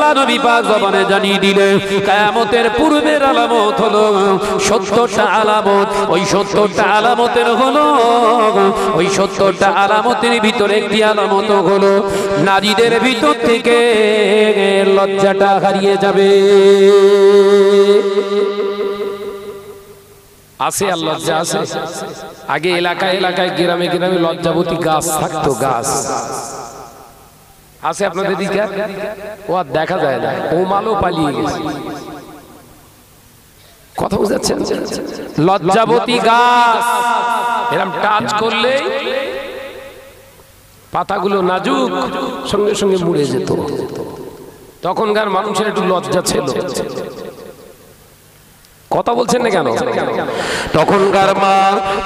আল্লাহ নবী পাক জবানে জানিয়ে দিলেন কিয়ামতের পূর্বের আলামত হলো 70টা আলামত। ওই 70টা আলামতের হলো ওই 70টা আলামতের ভিতরে একটি আলামত হলো নারীদের ভিতর থেকে লজ্জাটা হারিয়ে যাবে। আছে আর লজ্জা আছে? আগে এলাকায় এলাকায় গ্রামে গ্রামে লজ্জাবতী গাছ থাকতো, গাছ আছে আপনাদের দিকে? ও আর দেখা যায় না, ও মালও পালিয়ে গেছে। কথা বুঝাচ্ছেন? লজ্জাবতী গাছ এরকম টাচ করলে পাতাগুলো নাজুক সঙ্গে সঙ্গে মুড়ে যেত। তখনকার মানুষের একটু লজ্জা ছিল। কথা বলছেন না কেন? তখনকার মা,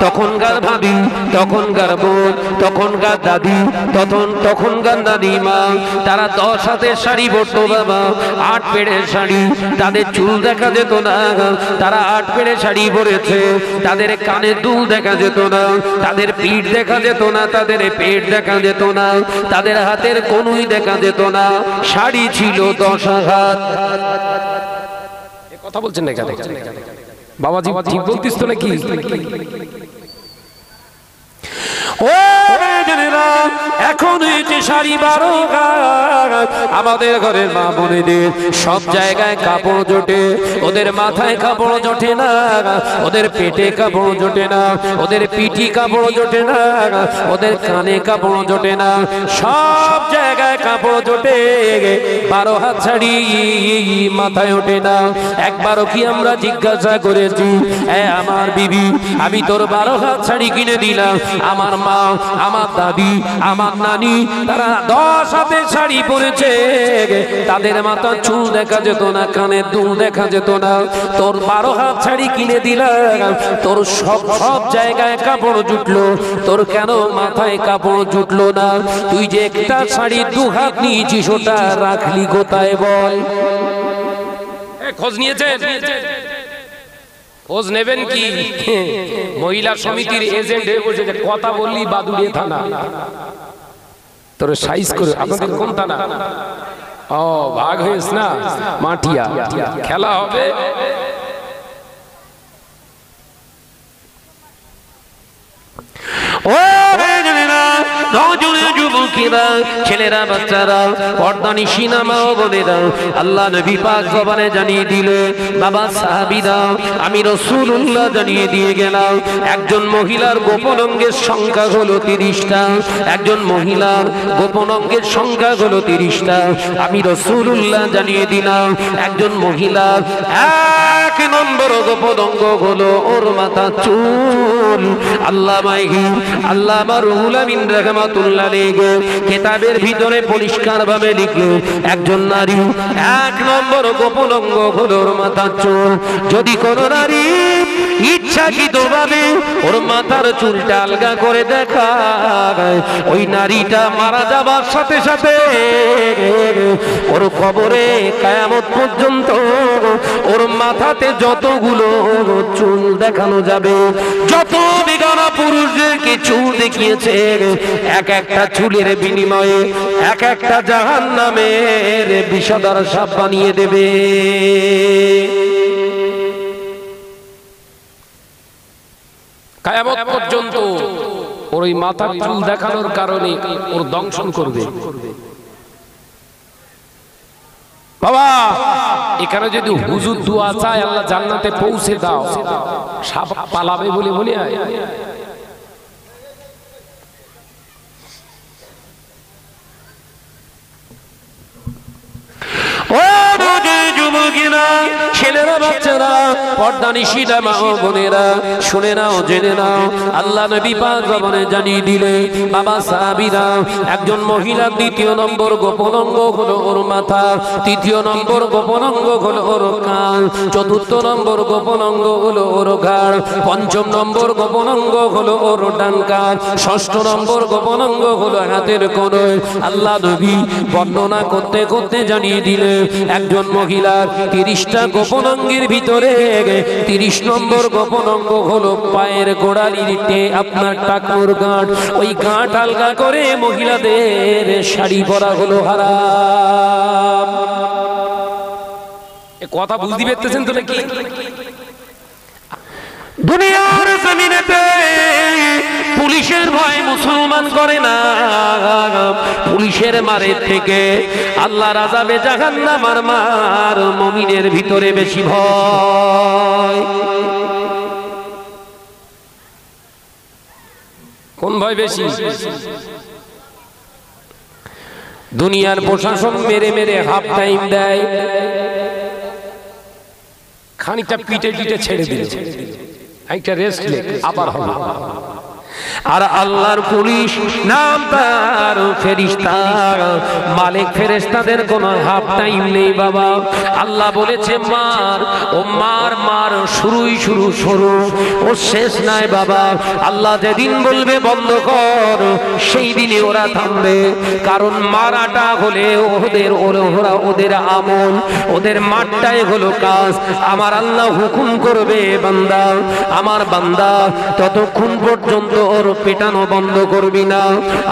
তখনকার ভাবি, তখনকার বোন, তখনকার দাদি, তখনকার দাদিমা, তারা 10 হাতের শাড়ি পরতো বাবা, 8 পেড়ের শাড়ি। তাদের চুল দেখা যেত না, তারা 8 পেড়ের শাড়ি পরেছে। তাদের কানে দুল দেখা যেত না, তাদের পিঠ দেখা যেত না, তাদের পেট দেখা যেত না, তাদের হাতের কনুই দেখা যেত না। শাড়ি ছিল 10 হাত। কথা বলছেন না কেন? বাবাজি ঠিক বলতিস তো নাকি? ও এখন হয়েছে 12.5 হাত। আমাদের ঘরের মা বোনেদের সব জায়গায় কাপড় জোটে, ওদের মাথায় কাপড় জোটে না, ওদের পেটে কাপড় জোটে না, ওদের পিঠি কাপড় জোটে না, ওদের কানে কাপড় জোটে না, সব জায়গায় কাপড় জোটে। 12 হাত ছাড়ি মাথায় ওঠে না। একবারও কি আমরা জিজ্ঞাসা করেছি, আমার বিবি আমি তোর 12 হাত শাড়ি কিনে দিলাম, আমার মা, আমার দাদি, আমার নানি তারা 10 হাতের শাড়ি পরেছে, তাদের মাথা চুল দেখা যেত না, কানের দুল দেখা যেত না। তোর 12 হাত শাড়ি কিনে দিলাম, তোর সব জায়গায় কাপড় জুটলো, তোর কেন মাথায় কাপড় জুটলো না? তুই যে একটা শাড়ি 2 হাত নিয়েছিস ওটা রাখলি কোথায় বল? খোঁজ নিয়েছেন? খোঁজ নেবেন কি? মহিলা সমিতির এজেন্ট হয়ে বসে কথা বললি বাদুড়িয়া থানা, তোর সাইজ করে। আপনাদের কোন থানা? ও ভাগ হয়েছ না, মাটিয়া খেলা হবে। ও যুবকেরা, ছেলেরা, বাচ্চারা, পর্দানিশী মা ও বোনেরা, আল্লাহ নবী পাক জবানে জানিয়ে দিলে বাবা সাহাবীরা, আমি রাসূলুল্লাহ জানিয়ে দিয়ে গেলাম একজন মহিলার গোপন অঙ্গের সংখ্যা হলো 30টা। একজন মহিলার গোপন অঙ্গের সংখ্যা হলো 30টা। আমি রাসূলুল্লাহ জানিয়ে দিলাম একজন মহিলার 1 নম্বর গোপন অঙ্গ হলো ওর মাথা চুল। আল্লামা রুহুল আমিন রাহমাতুল্লাহ আলাইহি কিতাবের ভিতরে পরিষ্কার ভাবে লিখলো একজন নারী 1 নম্বর গোপন অঙ্গ হলো ওর মাথার চুল। যদি কোন নারী ইচ্ছাকৃতভাবে ওর মাথার চুলটা আলগা করে দেখায়, ওই নারীটা মারা যাবার সাথে সাথে ওর কবরে কিয়ামত পর্যন্ত ওর মাথাতে যতগুলো চুল দেখানো যাবে, যত বেগানা পুরুষদেরকে চুল দেখিয়েছে, এক একটা চুলের বিনিময়ে এক একটা জাহান্নামের বিষধর সাপ বানিয়ে দেবে। কিয়ামত পর্যন্ত ওর ওই মাথার চুল দেখানোর কারণে ওর দংশন করবে। বাবা এখানে যদি হুজুর দোয়া চায় আল্লাহ জান্নাতে পৌঁছে দাও, সাপ পালাবে বলে মনে হয়? ও যুবকেরা, ছেলেরা, বাচ্চারা, পর্দানিশীরা মা ও বোনেরা, শুনে নাও, জেনে নাও, আল্লাহ নবী পাক জবানে জানিয়ে দিলে বাবা সাহাবীরা, একজন মহিলার 2য় নম্বর গোপন অঙ্গ হলো ওর মাথা, 3য় নম্বর গোপন অঙ্গ হলো ওর কান, 4র্থ নম্বর গোপন অঙ্গ হলো ওর ঘাড়, 5ম নম্বর গোপন অঙ্গ হলো ওর ডান কান, 6ষ্ঠ নম্বর গোপন অঙ্গ হলো হাতের কোণে। আল্লাহ নবী বর্ণনা করতে করতে জানিয়ে দিলে একজন মহিলার 30টা গোপন অঙ্গের ভিতরে 30 নম্বর গোপন অঙ্গ হলো পায়ের গোড়ালিতে আপনার টাকনুর গাঁট। ওই গাঁট আলগা করে মহিলাদের শাড়ি পরা হলো হারাম। কথা বুঝতে পেরেছেন তো নাকি? দুনিয়ার জমিনেতে পুলিশের ভয় মুসলমান করে না, পুলিশের মারের থেকে আল্লাহর আযাবে জাহান্নামের মার মুমিনের ভিতরে বেশি ভয়। কোন ভয় বেশি? দুনিয়ার প্রশাসন মেরে মেরে হাফ টাইম দেয়, খানিকটা পিটে পিটে ছেড়ে দিল, একটা রেস্ট লে আবার হবে। আর আল্লাহর পুলিশ নাম তার ফেরেশতা, মালিক ফেরেশতাদের কোনো হাফ টাইম নেই বাবা। আল্লাহ বলেছে মার, ও মার মার, শুরুই শুরু, ও শেষ নাই বাবা। আল্লাহ যেদিন বলবে বন্ধ কর, সেই দিনে ওরা থামবে। কারণ মারাটা হলে ওদের আমল, ওদের মারটাই হলো কাজ। আমার আল্লাহ হুকুম করবে বান্দা, আমার বান্দা ততক্ষণ পর্যন্ত ওর পেটানো বন্ধ করবি না।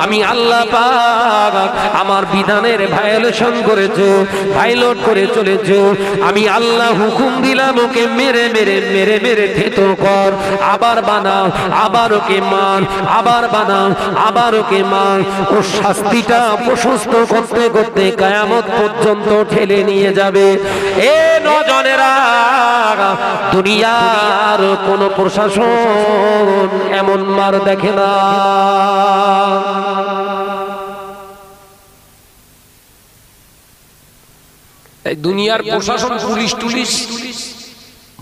আমি আল্লাহ পাক আমার বিধানের ভায়োলেশন করেছে, ভায়োলেট করে চলেছে। আমি আল্লাহ হুকুম দিলাম ওকে মেরে মেরে মেরে মেরে থেতো কর, আবার বানাও, আবার ওকে মান, আবার বানাও, আবার ওকে মান। ও শাস্তিটা প্রশস্ত করতে করতে কিয়ামত পর্যন্ত ঠেলে নিয়ে যাবে। এ নজনেরা, দুনিয়ার কোন প্রশাসন এমন মার দেখে না। এই দুনিয়ার প্রশাসন, পুলিশ টুলিশ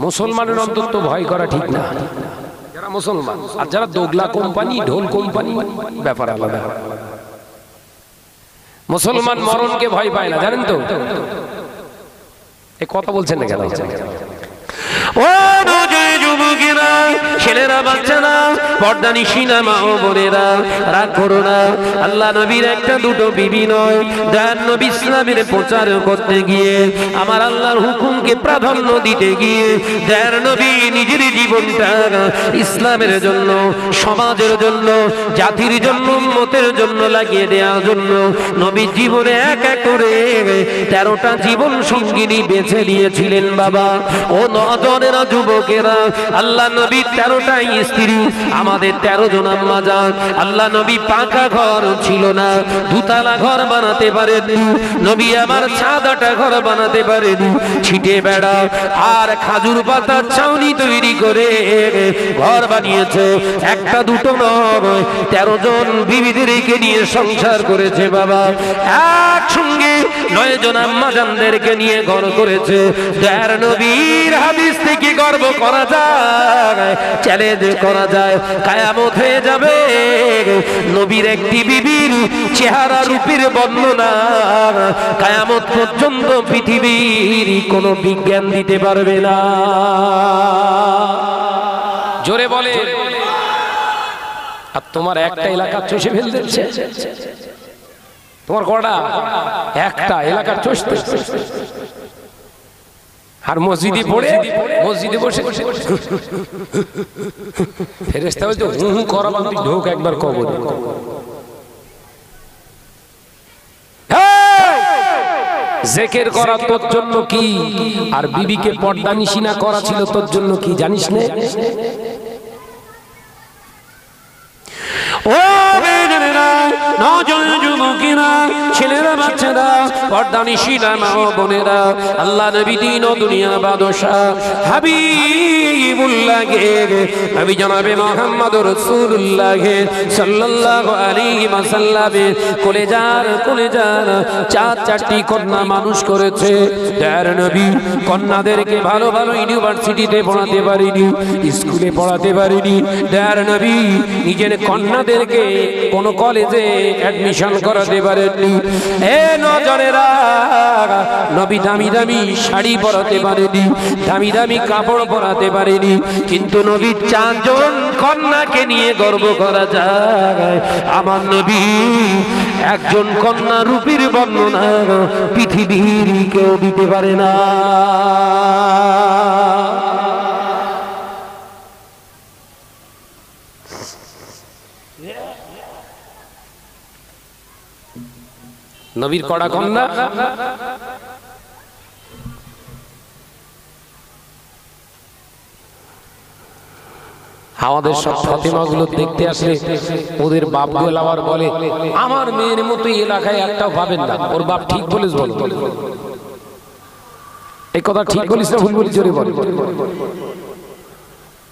মুসলমানের অন্তত ভয় করা ঠিক না, যারা মুসলমান। আর যারা দোগলা কোম্পানি, ঢোল কোম্পানি, ব্যাপার আলাদা। মুসলমান মরণকে ভয় পায় না, জানেন তো? এই কথা বলছেন না কেন? ও যুবকেরা, ছেলেরা, বাচ্চারা, পর্দানিশিনা মা ও বোনেরা, রাগ করো না। আল্লাহ নবীর একটা দুটো বিবি নয়, দয়ার নবী ইসলামের প্রচার করতে গিয়ে, আমার আল্লাহর হুকুমকে প্রাধান্য দিতে গিয়ে, দয়ার নবী নিজের জীবনটা ইসলামের জন্য, সমাজের জন্য, জাতির জন্য, উম্মতের জন্য লাগিয়ে দেওয়ার জন্য নবী জীবনে এক এক করে 13টা জীবন সঙ্গিনী বেছে নিয়েছিলেন বাবা। ও নজনেরা, যুবকেরা, আল্লাহ নবী 13টা স্ত্রী, আমাদের 13 জন আম্মা জান। আল্লাহ নবী পাকা ঘর ছিল না, দুতলা ঘর বানাতে পারেনি নবী, আমার ছাদাটা ঘর বানাতে পারেনি, ছিটে বেড়া আর খাজুর পাতার ছাউনি তৈরি করে ঘর বানিয়েছে। একটা দুটো নয়, 13 জন বিবিদেরকে নিয়ে সংসার করেছে বাবা। একসঙ্গে 9 জন আম্মা জানদেরকে নিয়ে ঘর করেছে। দয়ার নবীর হাদিস থেকে গর্ব করা যায়, চ্যালেঞ্জ করা যায়, কিয়ামত হয়ে যাবে নবীর একটি বিবির চেহারা রূপের বর্ণনা কিয়ামত পর্যন্ত পৃথিবীর কোনো বিজ্ঞান দিতে পারবে না। জোরে বলে। আর তোমার একটা এলাকা চষে ফেলতে, তোমার কটা? একটা এলাকা চষতে। আর মসজিদে পড়ে, মসজিদে বসে ফেরেশতা বলছে হু হু করা বান্দি ঢোক একবার কবরে। জিকির করা তোর জন্য কি, আর বিবিকে পর্দা নিশিনা করা ছিল তোর জন্য কি, জানিস না? ও যুবকেরা, ছেলেরা, বাচ্চারা, পর্দানিশিনা মা ও বোনেরা, আল্লাহ নবী দিন ও দুনিয়া বাদশা হাবিবুল্লাহ নবী জনাবে মুহাম্মদ রাসূলুল্লাহ সাল্লাল্লাহু আলাইহি ওয়াসাল্লাম কলেজার 4টি কন্যা মানুষ করেছে। তার নবী কন্যাদেরকে ভালো ভালো ইউনিভার্সিটিতে পড়াতে পারেনি, স্কুলে পড়াতে পারেনি। তার নবী নিজের কন্যাদেরকে কোন কলেজে অ্যাডমিশন করাতে পারেননি। এ নজরেরা, নবী দামি দামি শাড়ি পরাতে পারেনি, দামি দামি কাপড় পরাতে পারেনি, কিন্তু নবীর 4 জন কন্যাকে নিয়ে গর্ব করা যায়। আমার নবী একজন কন্যা রূপের বর্ণনা পৃথিবীর কেউ দিতে পারে না। নবীর কড়া কন্যা আমাদের সব ফাতেমাগুলো দেখতে আসলে ওদের বাপগুলো আবার বলে আমার মেয়ের মতো এলাকায় একটাও পাবেন না। ওর বাপ ঠিক বলিস বলো, এই কথা ঠিক বলিস না ভুল বলিস? জোরে বল।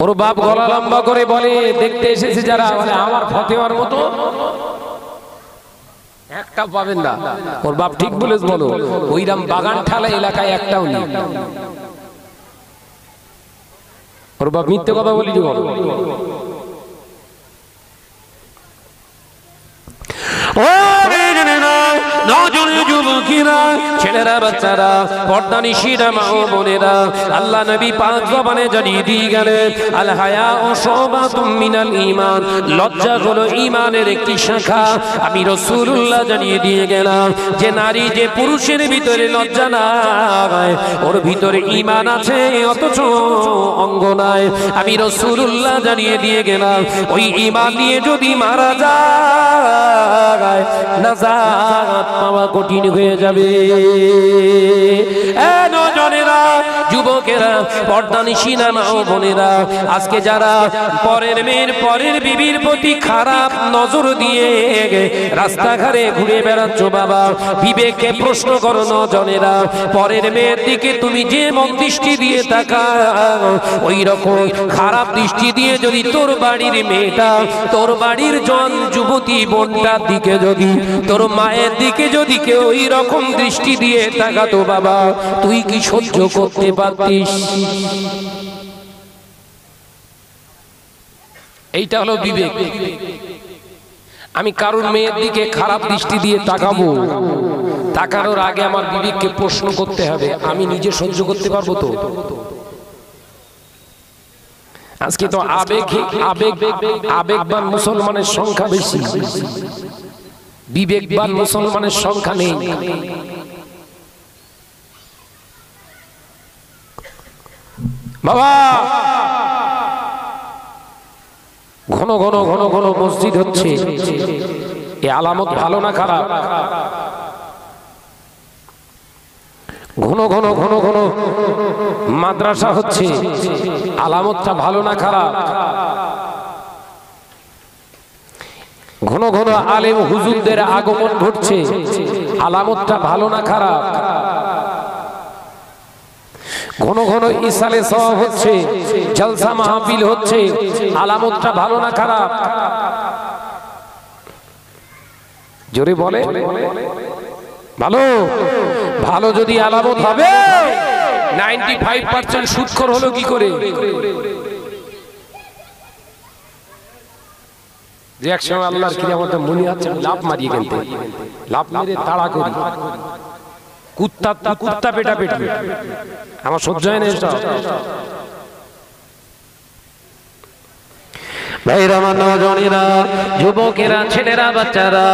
ওর বাপ গলা লম্বা করে বলে দেখতে এসেছে যারা, বলে আমার ফাতেমার মতো একটা পাবেন না। ওর বাপ ঠিক বলিস বলো? ওইরাম বাগান ঠালা এলাকায় একটাও নেই। ওর বাপ মিথ্যে কথা বলি যে বলো? ছেলেরা বাচ্চারা পর্দানিশীরা মা ও বোনেরা, আল্লাহ নবী পাক জবানে জানিয়ে দিয়ে গেলেন আল হায়া ও শুবাতুম মিনাল ঈমান, লজ্জা হলো ঈমানের একটি শাখা। আমি রাসূলুল্লাহ জানিয়ে দিয়ে গেলাম যে নারী যে পুরুষের ভিতরে লজ্জা নাই ওর ভিতরে ঈমান আছে, অথচ অঙ্গ নাই। আমি রাসূলুল্লাহ জানিয়ে দিয়ে গেলাম ওই ঈমান নিয়ে যদি মারা যায় নাজাত পাওয়া কঠিন হয়ে যাবে। নজনেরা, যুবকেরা, পর্দানিশীনা মা ও বোনেরা, আজকে যারা পরের মেয়ের পরের বিবির প্রতি খারাপ নজর দিয়ে রাস্তাঘাটে ঘুরে বেড়াচ্ছ বাবা, বিবেককে প্রশ্ন করো। নজনেরা, পরের মেয়ের দিকে তুমি যে মন দৃষ্টি দিয়ে তাকাও, ওই রকম খারাপ দৃষ্টি দিয়ে যদি তোর বাড়ির মেয়েটা, তোর বাড়ির জন যুবতী বোনটার দিকে যদি, তোর মায়ের দিকে যদি কেউ ওই রকম দৃষ্টি দিয়ে তাকাতো বাবা, তুই কি সহ্য করতে পারতিস? এইটা হলো বিবেক। আমি কারোর মেয়ের দিকে খারাপ দৃষ্টি দিয়ে তাকাবো, তাকানোর আগে আমার বিবেককে প্রশ্ন করতে হবে আমি নিজে সহ্য করতে পারবো তো? আজকে তো আবেগবান মুসলমানের সংখ্যা বেশি, বিবেকবান মুসলমানের সংখ্যা নেই। বাবা, ঘন ঘন ঘন ঘন মসজিদ হচ্ছে, এ আলামত ভালো না খারাপ? ঘন ঘন ঘন ঘন মাদ্রাসা হচ্ছে, আলামতটা ভালো না খারাপ? ঘন ঘন আলেম হুজুরদের আগমন ঘটছে, আলামতটা ভালো না খারাপ? ঘন ঘন ইসালে সওয়াব হচ্ছে, জলসা মাহফিল হচ্ছে, আলামতটা ভালো না খারাপ? জোরে বলে। ভালো। ভালো যদি আলামত হবে, 95% সুদখোর হলো কি করে? যে একসময় আল্লাহর কিয়ামতে মনে আছে লাভ মারিয়ে গেলতে, লাভ মেরে তাড়া করি, কুত্তা পেটা পেটি, আমার সহ্য হয় না এটা। ভাইরা, নজনেরা, যুবকেরা, ছেলেরা, বাচ্চারা,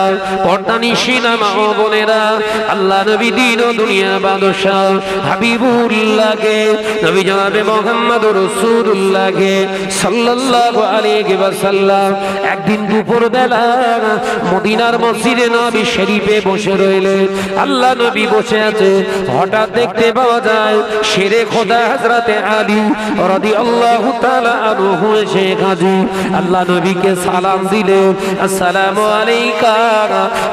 পর্দানিশীনা মা ও বোনেরা, আল্লাহ নবী দিন ও দুনিয়া বাদশাহ হাবিবুল্লাহকে, নবী জনাবে মুহাম্মদুর রাসূলুল্লাহকে সাল্লাল্লাহু আলাইহি ওয়াসাল্লাম একদিন দুপুর বেলা মদিনার মসজিদে নবী শরীফে বসে রইলেন। আল্লাহ নবী বসে আছে, হঠাৎ দেখতে পাওয়া যায় শেরে খোদা হযরতে আলী রাদিয়াল্লাহু তাআলা আনহু এসে হাজির। আল্লাহ নবীকে সালাম দিলেন, আসসালামু আলাইকা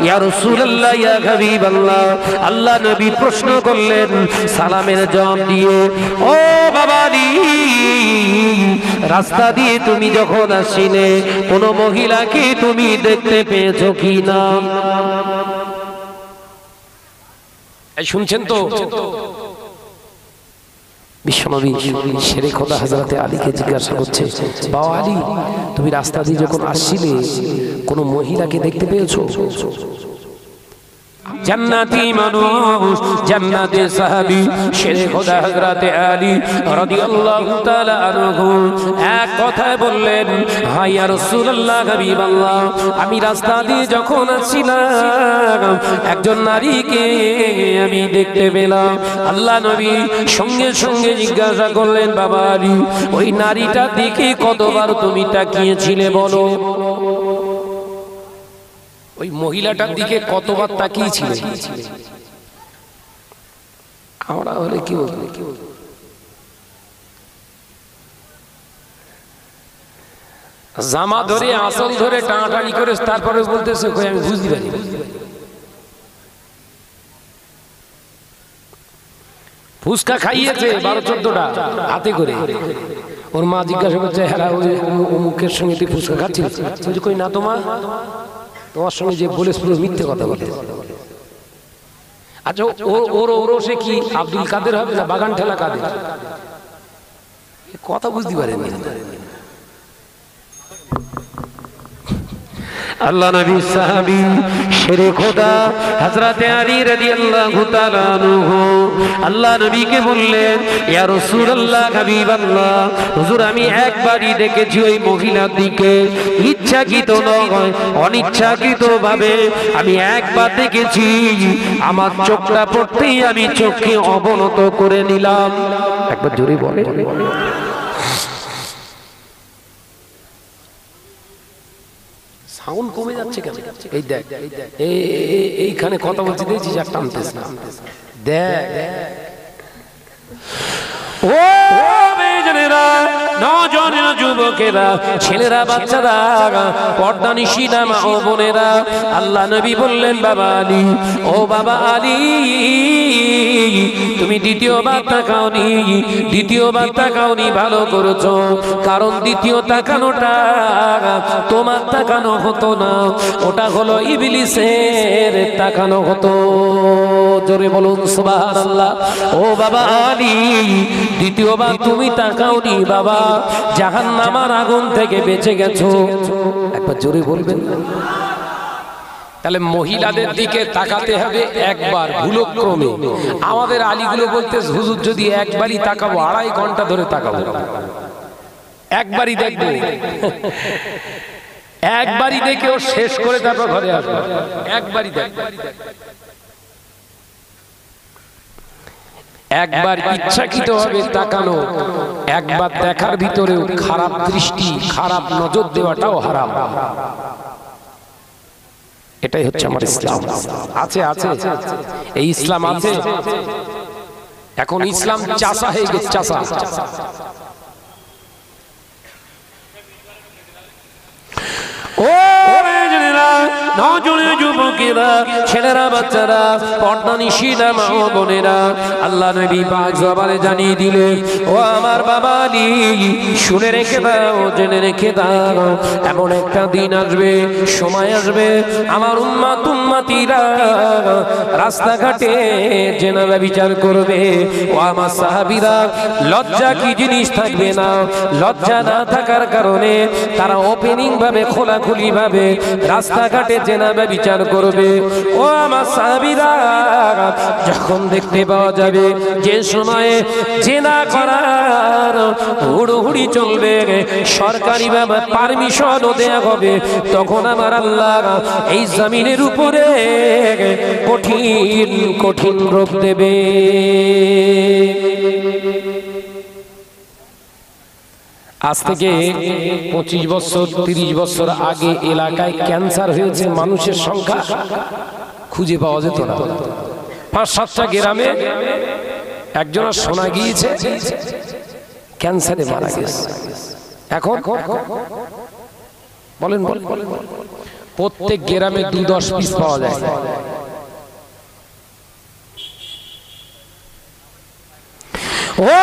ইয়া রাসূলুল্লাহ ইয়া হাবিবাল্লাহ। আল্লাহ নবী প্রশ্ন করলেন সালামের জবাব দিয়ে, ও বাবা আলী, রাস্তা দিয়ে তুমি যখন আসছিলে কোন মহিলাকে তুমি দেখতে পেয়েছো কি না? এই শুনছেন তো? বিশ্বনবী শেরে খোদা হযরতে আলীকে জিজ্ঞাসা করছে, বাবা আলী, তুমি রাস্তা দিয়ে যখন আসছিলে কোন মহিলাকে দেখতে পেয়েছো? জান্নাতি মানুষ, জান্নাতে সাহাবী শেরে খোদা হযরতে আলী রাদিয়াল্লাহু তাআলা আনহু এক কথায় বললেন, হ্যাঁ ইয়া রাসূলুল্লাহ হাবিবাল্লাহ, আমি রাস্তা দিয়ে যখন আসছিলাম একজন নারীকে আমি দেখতে পেলাম। আল্লাহ নবী সঙ্গে সঙ্গে জিজ্ঞাসা করলেন, বাবা আলী, ওই নারীটার দিকে কতবার তুমি তাকিয়েছিলে বলো? ওই মহিলাটার দিকে কতবার তাকিয়েছিলে? আমরা হলে কি বলবো? 1 জামা ধরে আঁচল ধরে টানাটানি করে তারপরে বলতেছে কই আমি বুঝতে পারি। ফুচকা খাইয়েছে 12-14টা হাতে করে। ওর মা জিজ্ঞাসা করছে হ্যাঁ ওই অমুকের সঙ্গে তুই ফুচকা খাচ্ছিস? বলছি কই না তোমার সঙ্গে যে বলে পুরো মিথ্যে কথা বলে। আচ্ছা ওর সে কি আব্দুল কাদের হবে না বাগান ঠেলা কাদের? কথা বুঝতে পারেনি। আল্লাহ নবী সাহাবী শেরে খোদা হযরতে আলী রাদিয়াল্লাহু তাআলা আনহু আল্লাহ নবীকে বললেন, ইয়া রাসূলুল্লাহ হাবিবাল্লাহ, হুজুর আমি একবারই দেখেছি ওই মহিলার দিকে, ইচ্ছাকৃত নয় অনিচ্ছাকৃতভাবে আমি একবার দেখেছি, আমার চোখটা পড়তেই আমি চোখকে অবনত করে নিলাম। একবার জোরে বলে। সাউন্ড কমে যাচ্ছে কেন? এই দেখ এইখানে কথা বলছি দেখছিস একটা টানতেছ না। দেখ ও মেয়েরা, নওজোয়ান যুবকেরা, ছেলেরা, বাচ্চারা, পর্দানিশীনা মা ও বোনেরা, আল্লাহ নবী বললেন বাবা আলী, ও বাবা আলী তুমি দ্বিতীয়বার তাকাওনি ভালো করেছো, কারণ দ্বিতীয় তাকানোটা তোমার তাকানো হতো না, ওটা হলো ইবলিসের তাকানো হতো। জোরে বলুন সুবহানাল্লাহ। ও বাবা আলী দ্বিতীয়বার তুমি তাকাওনি বাবা, জাহান্নামের আগুন থেকে বেঁচে গেছো। একবার জোরে বলবেন। তাহলে মহিলাদের দিকে তাকাতে হবে একবার ভুলক্রমে। আমাদের আলীগুলো বলতে হুজুর যদি একবারই তাকাবো 2.5 ঘন্টা ধরে তাকাবো, একবারই দেখবো, একবারই দেখে ও শেষ করে তারপর ঘরে আসবো, একবারই দেখবো। একবার ইচ্ছাকৃতভাবে তাকানো, একবার দেখার ভিতরেও খারাপ দৃষ্টি, খারাপ নজর দেওয়াটাও হারাম। এটাই হচ্ছে আমার ইসলাম। আছে এই ইসলাম আছে। এখন ইসলাম চাষা হয়ে গেছে, চাষা। ও নওজোয়ান যুবকেরা, ছেলেরা, বাচ্চারা, পর্দানিশীনা মা ও বোনেরা, আল্লাহ নবী পাক জবানে জানিয়ে দিলেন, ও আমার বাবা আলী শুনে রেখে দাও, জেনে রেখে দাও, এমন একটা দিন আসবে, সময় আসবে, আমার উম্মতিরা রাস্তাঘাটে জেনারা বিচার করবে। ও আমার সাহাবীরা, লজ্জা কি জিনিস থাকবে না, লজ্জা না থাকার কারণে তারা ওপেনিং ভাবে, খোলাখুলি ভাবে রাস্তাঘাটে জেনাবা বিচার করবে। ও আমার সাহাবীরা, যখন দেখতে পাওয়া যাবে যে সময়ে জেনা করার হুড়োহুড়ি চলবে, সরকারি ভাবে পারমিশনও দেয়া হবে, তখন আমার আল্লাহ এই জমিনের উপরে কঠিন কঠিন রূপ দেবে। আজ থেকে 25 বছর 30 বছর আগে এলাকায় ক্যান্সার হয়েছে মানুষের সংখ্যা খুঁজে পাওয়া যেত না। 5-7টা গ্রামে একজনের শোনা গিয়েছে ক্যান্সারে মারা গেছে। এখন বলেন প্রত্যেক গ্রামে 2-10 পিস পাওয়া যায়। ও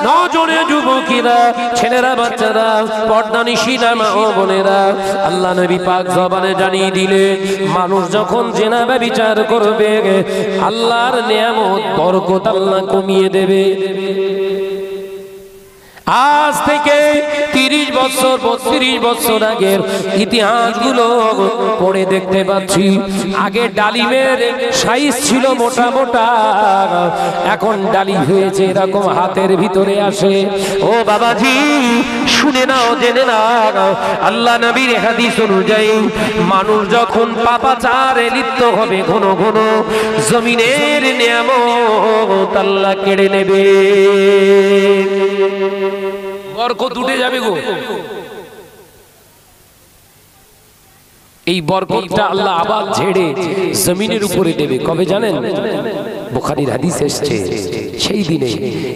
নওজোয়ান যুবকেরা, ছেলেরা, বাচ্চারা, পর্দানিশীনা মা ও বোনেরা, আল্লাহ নবী পাক জবানে জানিয়ে দিলেন, মানুষ যখন জেনা ব্যভিচার করবে আল্লাহর নিয়ামত বরকত আল্লাহ কমিয়ে দেবে। আজ থেকে 30 বছর 32 বছর আগের ইতিহাসগুলো পড়ে দেখতে পাচ্ছি, আগে ডালিমের সাইজ ছিল মোটা মোটা, এখন ডালিম হয়েছে এরকম হাতের ভিতরে আসে। ও বাবাজি শুনে নাও, জেনে নাও, আল্লাহ নবীর হাদিস অনুযায়ী মানুষ যখন পাপাচারে লিপ্ত হবে ঘন ঘন, জমিনের নিয়ামত আল্লাহ কেড়ে নেবে, বরকত উঠে যাবে গো। এই বরকতটা আল্লাহ আবার ঝেড়ে জমিনের উপরে দেবে। কবে জানেন? বুখারীর হাদিস এসেছে সেই দিনে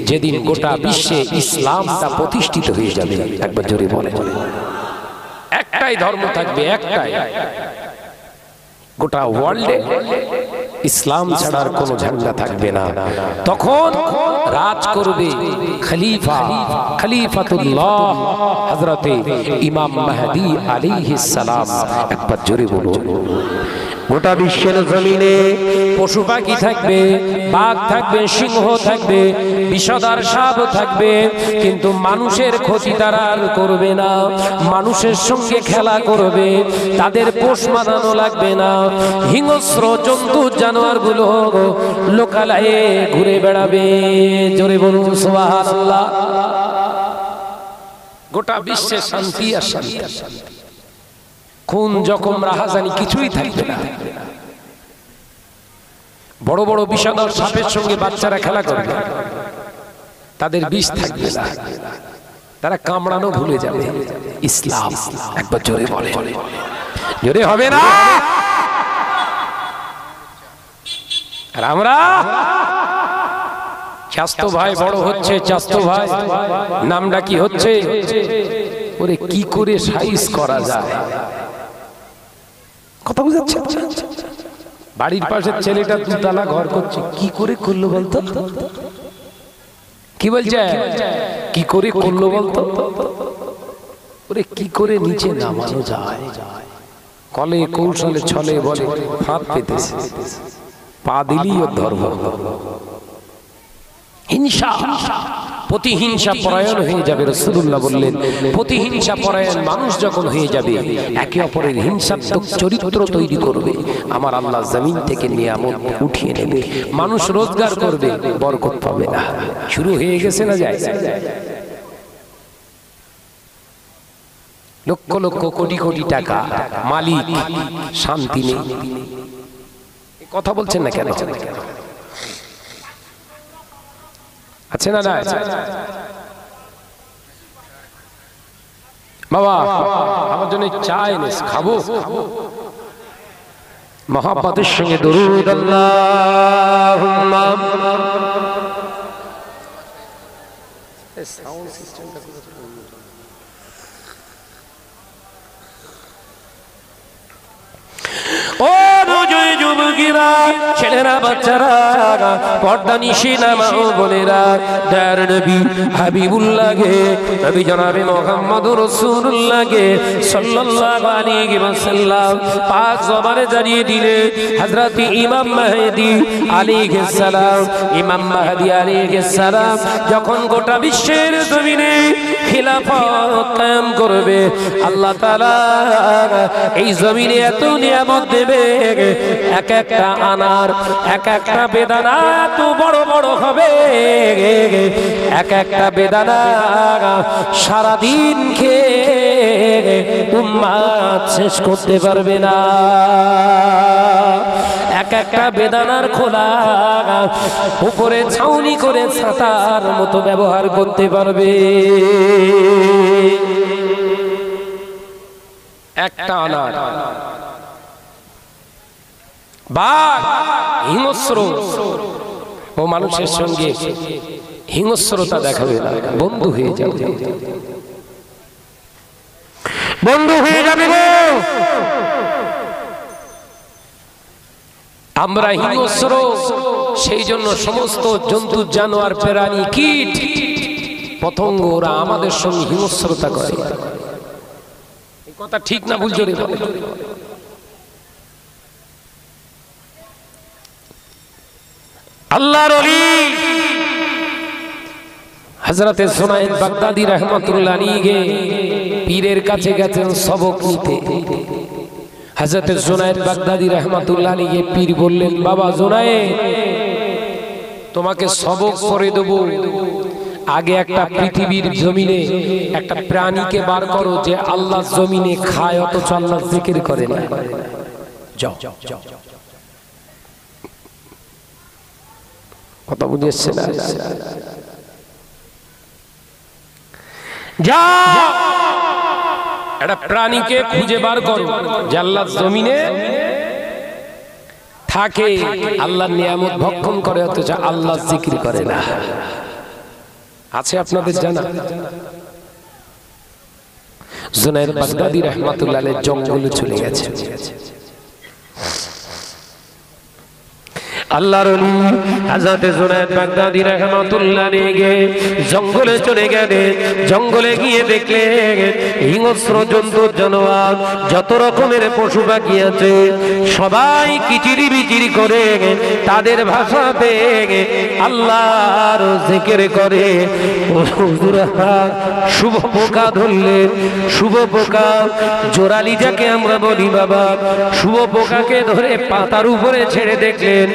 যেদিন গোটা বিশ্বে ইসলামটা প্রতিষ্ঠিত হয়ে যাবে, একবার জোরে বলে, একটাই ধর্ম থাকবে, একটাই, গোটা ওয়ার্ল্ডে ইসলাম ছাড়ার কোনো ঝান্ডা থাকবে না। তখন রাজ করবে খলিফাতুল্লাহ হযরতে ইমাম মাহদী আলাইহিস সালাম। একবার জোরে বলুন। গোটা বিশ্বের জমিনে পশু পাখি থাকবে, বাঘ থাকবে, সিংহ থাকবে, বিষধর সাপ থাকবে, কিন্তু মানুষের ক্ষতি তারা আর করবে না। মানুষের সঙ্গে খেলা করবে, তাদের পোষ মানানো লাগবে না। হিংস্র জন্তু জানোয়ার গুলো লোকালয়ে ঘুরে বেড়াবে। জোরে বলুন সুবহানাল্লাহ। গোটা বিশ্বে শান্তি আর শান্তি, খুন জখম রাহাজানি কিছুই থাকবে না। বড় বড় বিষধর সাপের সঙ্গে বাচ্চারা খেলা করবে, তাদের বিষ থাকবে না, তারা কামড়ানো ভুলে যাবে। ইসলাম, একবার জোরে বলে, জোরে হবে না। আর আমরা চাস্তো ভাই বড় হচ্ছে, চাস্তো ভাই নামটা কি হচ্ছে, ওরে কি করে সাইজ করা যায়, কথা বুঝাচ্ছে? বাড়ির পাশের ছেলেটা দুতলা ঘর করছে, কি করে করলো বলতো? কি বলছে? কি করে করলো বলতো? ওরে কি করে নিচে নামানো যায়? কলে কৌশলে ছলে বলে ফাঁদ পেতেছে, পা দিলেই ওর ধর্ম। হিংসা, প্রতিহিংসা পরায়ণ হয়ে যাবে। রাসূলুল্লাহ বললেন, প্রতিহিংসা পরায়ণ মানুষ যখন হয়ে যাবে, একে অপরের হিংসাত্মক চরিত্র তৈরি করবে, আমার আল্লাহ জমিন থেকে নিয়ামত উঠিয়ে নেবে। মানুষ রোজগার করবে, বরকত পাবে না। শুরু হয়ে গেছে না যায়? লক্ষ লক্ষ কোটি কোটি টাকা মালিক, শান্তি নেই। কথা বলছেন না কেন? আছে না? না বাবা, আমার জন্য চা এনেছ, খাবো। মহাব্বতের সঙ্গে দরুদ আল্লাহুম্মা। সাউন্ড সিস্টেমটা ও নজয় যুবকেরা, ছেলেরা, বাচ্চারা, পর্দা নিশি নামাও বোনেরা, দয়ার নবী হাবিবুল্লাহকে, নবী জনাবে মুহাম্মদুর রাসূলুল্লাহকে সাল্লাল্লাহু আলাইহি ওয়াসাল্লাম পাক জবানে জানিয়ে দিলে হযরত ইমাম মাহদী আলাইহিস সালাম, ইমাম মাহদী আলাইহিস সালাম যখন গোটা বিশ্বের জমিনে খিলাফত কায়েম করবে, আল্লাহ তাআলা এই জমিনে এত নিয়ামত দেবে, এক একটা আনার, এক একটা বেদানা এত বড় বড় হবে, এক একটা বেদানা সারাদিন খেয়ে উম্মাত শেষ করতে পারবে না। এক একটা বেদানার খোলা উপরে ছাউনি করে ছাতার মতো ব্যবহার করতে পারবে। একটা আনার বাঘ হিংস্র ও মানুষের সঙ্গে হিংস্রতা দেখাবে না, বন্ধু হয়ে যাবে, বন্ধু হয়ে যাবে গো। আমরা হিংস্র, সেই জন্য সমস্ত জন্তু জানোয়ার প্রাণী কীট পতঙ্গ ওরা আমাদের সঙ্গে হিংস্রতা করে। এই কথা ঠিক না ভুল? জোরে বলে। আল্লাহর ওলি হযরতে জুনায়েদ বাগদাদী রাহমাতুল্লাহ আলাইহি পীরের কাছে গেছেন সবক নিতে। হযরতে জুনায়েদ বাগদাদী রাহমাতুল্লাহ আলাইহি পীর বললেন, বাবা জুনায়েদ, তোমাকে সবক করে দেব, আগে একটা পৃথিবীর জমিনে একটা প্রাণীকে বার করো যে আল্লাহ জমিনে খায় অথচ আল্লাহ জিকির করে না। যাও, কথা বুঝেছে না? যাও একটা প্রাণীকে খুঁজে বার করো যে আল্লাহ জমিনে থাকে আল্লাহর নিয়ামত ভক্ষণ করে অথচ আল্লাহ জিকির করে না। আছে আপনাদের জানা? জুনায়েদ বাগদাদী রাহমাতুল্লাহ আলাইহি জঙ্গলে চলে গেছে। আল্লাহর ওলি হযরত জুনায়েদ বাগদাদী রাহমাতুল্লাহ আলাইহি জঙ্গলে চলে গেলেন। জঙ্গলে গিয়ে দেখলেন হিংস্র জন্তু জানোয়ার যত রকমের পশু পাখি আছে সবাই কিচিরি বিচিরি করে তাদের ভাষাতে আল্লাহর জিকির করে। হুজুরা শুভ পোকা ধরলেন। শুভ পোকা জোরালি যাকে আমরা বলি বাবা, শুভ পোকাকে ধরে পাতার উপরে ছেড়ে দেখলেন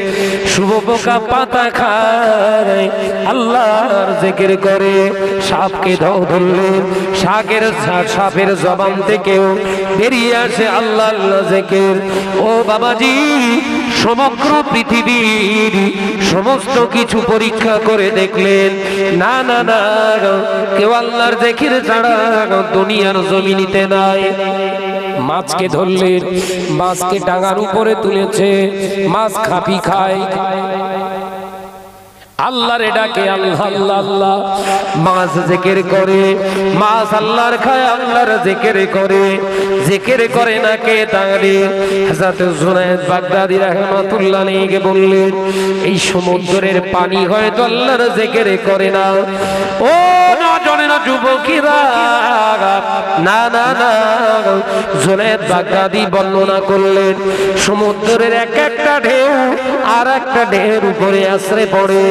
শুভ পোকা পাতা খায় আল্লাহর জিকির করে। সাপকে ধরলেন, সাপের জবান থেকেও বেরিয়ে আসে আল্লাহ আল্লাহ জিকির। ও বাবাজি, সমগ্র পৃথিবীর সমস্ত কিছু পরীক্ষা করে দেখলেন না না না, কেউ আল্লাহর জিকির ছাড়া দুনিয়ার জমিনিতে নাই। মাছকে ধরলেন, মাছকে ডাঙার উপরে তুলেছে, মাছ খাপি খায় আল্লাহর ডাকে আল্লাহ আল্লাহ আল্লাহ। মাছ জিকির করে, মাছ আল্লাহর খায় আল্লাহর জিকির করে। জিকির করে না কে? তাহলে হযরত জুনায়েদ বাগদাদী রাহমাতুল্লাহ আলাইহি বললেন এই সমুদ্রের পানি হয়তো আল্লাহর জিকির করে না। ও নজনেরা যুবকেরা, না না না, জুনায়েদ বাগদাদী বর্ণনা করলেন সমুদ্রের এক একটা ঢেউ আর একটা ঢেউর উপরে আছড়ে পড়ে।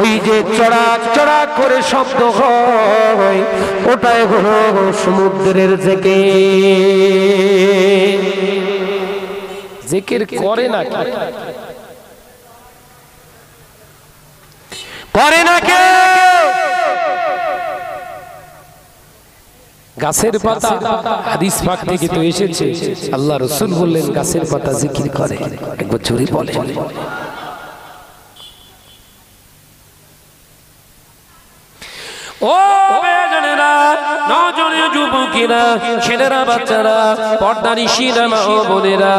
ওই যে চড়াক চড়াক করে শব্দ হয় ওটাই হলো সমুদ্রের জিকির করে না কে? করে না কে? গাছের পাতা, হাদিস পাক থেকে তো এসেছে আল্লাহ রাসূল বললেন গাছের পাতা জিকির করে। একবার জোরে বলে। ও বেজনেরা, নজনে যুবকেরা, ছেলেরা, বাচ্চারা, পর্দানিশীরা, মা ও বোনেরা,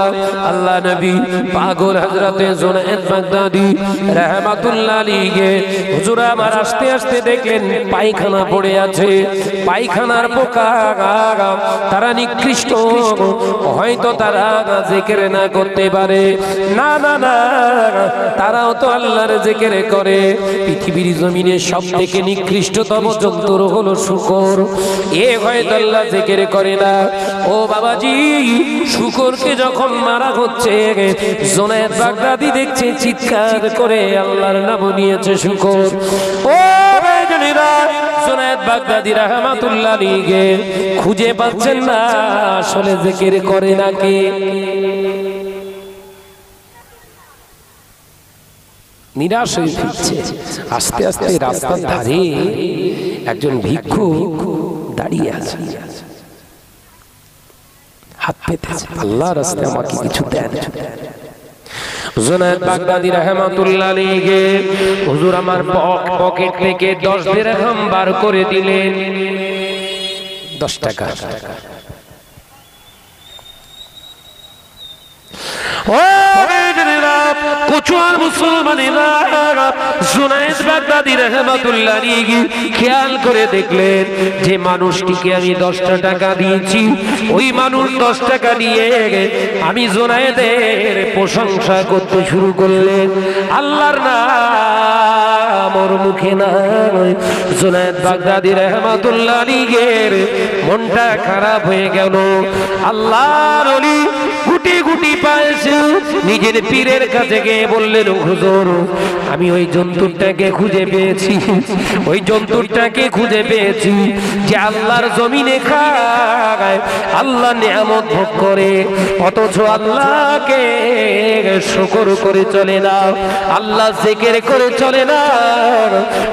আল্লাহ নবী পাগল হযরতে জুনায়েদ বাগদাদী রাহমাতুল্লাহ আলাইহি হুজুর আমার আস্তে আস্তে দেখলেন পায়খানা পড়ে আছে। পায়খানার পোকা তারা নিকৃষ্ট, হয়তো তারা জিকির না করতে পারে। না না না, তারাও তো আল্লাহর জিকির করে। পৃথিবীর জমিনে সবথেকে নিকৃষ্টতম জন্তুর হলো শূকর। এ হয়তো আল্লাহ জিকির করে না। ও বাবাজি, শূকরকে যখন মারা হচ্ছে জুনায়েদ বাগদাদী দেখছে চিৎকার করে আল্লাহর নাম নিয়েছে শূকর। ও বেজনেরা, জুনায়েদ বাগদাদী রাহমাতুল্লাহ আলাইহি খুঁজে পাচ্ছেন না আসলে জিকির করে না কে। নিরাশ হয়ে ফিরছে। আস্তে আস্তে রাস্তার ধারে একজন ভিক্ষু দাঁড়িয়ে আছে, হাত পেতেছে, আল্লাহ রাস্তায় আমাকে কিছু দেন। জুনায়েদ বাগদাদী রাহমাতুল্লাহ আলাইহি হুজুর আমার পকেট থেকে 10 দিরহাম বার করে দিলেন। 10 টাকা। ও বেজনেরা, কচুয়ার মুসলমানেরা, জুনায়েদ বাগদাদী রাহমাতুল্লাহ আলাইহি খেয়াল করে দেখলেন যে মানুষটিকে আমি 10টা টাকা দিয়েছি, ওই মানুষ 10 টাকা দিয়ে আমি জুনায়েদের প্রশংসা করতে শুরু করলেন। আল্লাহর নাম ওর মুখে নাই। জুনায়েদ বাগদাদী রাহমাতুল্লাহ আলাইহির মনটা খারাপ হয়ে গেল। আল্লাহর ওলি গুটি গুটি পায়েছে নিজের পীরের কাছে গিয়ে বললেন হুজুর আমি ওই জন্তুটাকে খুঁজে পেয়েছি, ওই জন্তুটাকে খুঁজে পেয়েছি যে আল্লাহর জমিনে খায়, আল্লাহ নিয়ামত ভোগ করে, অথচ আল্লাহকে শুকর করে চলে না, আল্লাহ জিকির করে চলে না।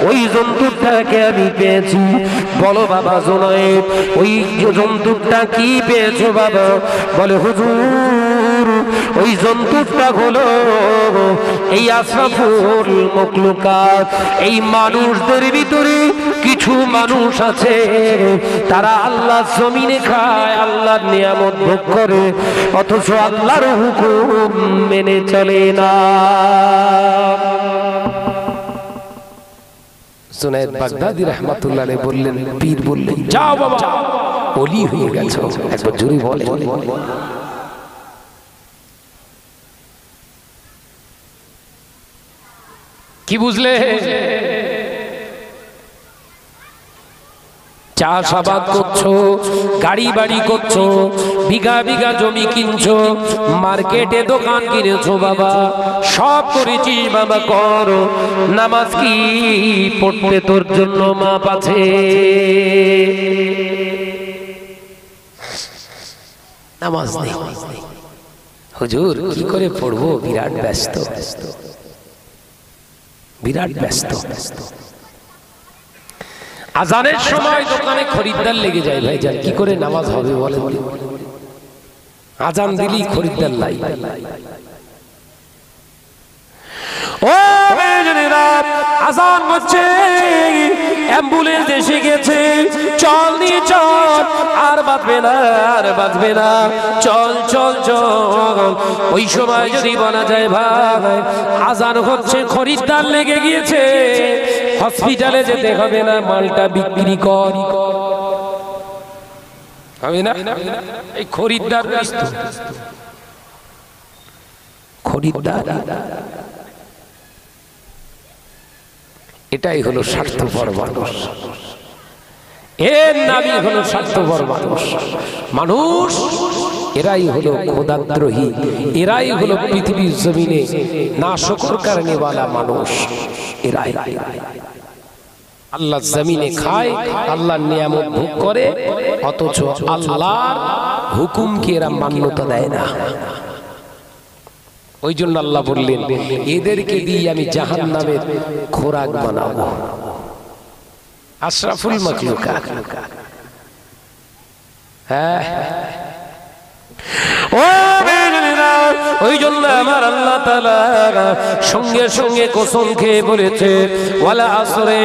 ওই জন্তুটাকে আমি পেয়েছি। বলো বাবা জুনায়েদ, ওই জন্তুটা কি পেয়েছো বাবা? বলে হুজুর ওই জন্তুটা হলো এই আশরাফুল মাখলুকাত। এই মানুষদের ভিতরে কিছু মানুষ আছে তারা আল্লাহ জমিনে খায়, আল্লাহর নিয়ামত ভোগ করে, অথচ আল্লাহর হুকুম মেনে চলে না। জুনায়েদ বাগদাদী রাহমাতুল্লাহ আলাইহি বললেন, পীর বললেন, যাও বাবা ওলি হয়ে গেছো। একবার জোরে বলে। কি বুঝলে? চাষাবাদ করছো, গাড়ি বাড়ি করছো, বিঘা বিঘা জমি কিনছো, মার্কেটে দোকান কিনেছো, বাবা সব করেছিস বাবা, করো। নামাজ কি পড়তে তোর জন্য মাপ আছে? নামাজ নেই। হুজুর কি করে পড়বো? বিরাট ব্যস্ত, বিরাট ব্যস্ত। আজানের সময় দোকানে খরিদ্দার লেগে যায়, ভাই যান কি করে নামাজ হবে বলেন? আজান দিলেই খরিদ্দার লাই। ও মেয়েরা, আজান হচ্ছে, অ্যাম্বুলেন্স এসে গেছে, চল নি চল, আর বাঁচবে না, আর বাঁচবে না, চল চল চল। ওই সময় যদি বলা যায় ভাই আজান হচ্ছে, খরিদ্দার লেগে গিয়েছে, হসপিটালে যেতে হবে না, মালটা বিক্রি কর, হবে না? এই খরিদ্দার ব্যস্ত, খরিদ্দার। এটাই হলো স্বার্থপর মানুষ, এর নামই হলো স্বার্থপর মানুষ। মানুষ এরাই হলো খোদাদ্রোহী, এরাই হলো পৃথিবীর জমিনে নাশকর কারণেওয়ালা মানুষ। এরাই আল্লাহ জমিনে খায়, আল্লাহর নিয়ামত ভোগ করে, অথচ আল্লাহর হুকুমকে এরা মান্যতা দেয় না। ওই জন্য আল্লাহ বললেন, এদেরকে দিয়ে আমি জাহান্নামের খোরাক বানাবো। আশরাফুল মাখলুকাত। হ্যাঁ, ও মেয়েরা, ওই জন্য আমার আল্লাহ তাআলা সঙ্গে সঙ্গে কসম খেয়ে বলেছে, ওয়ালা আসরে,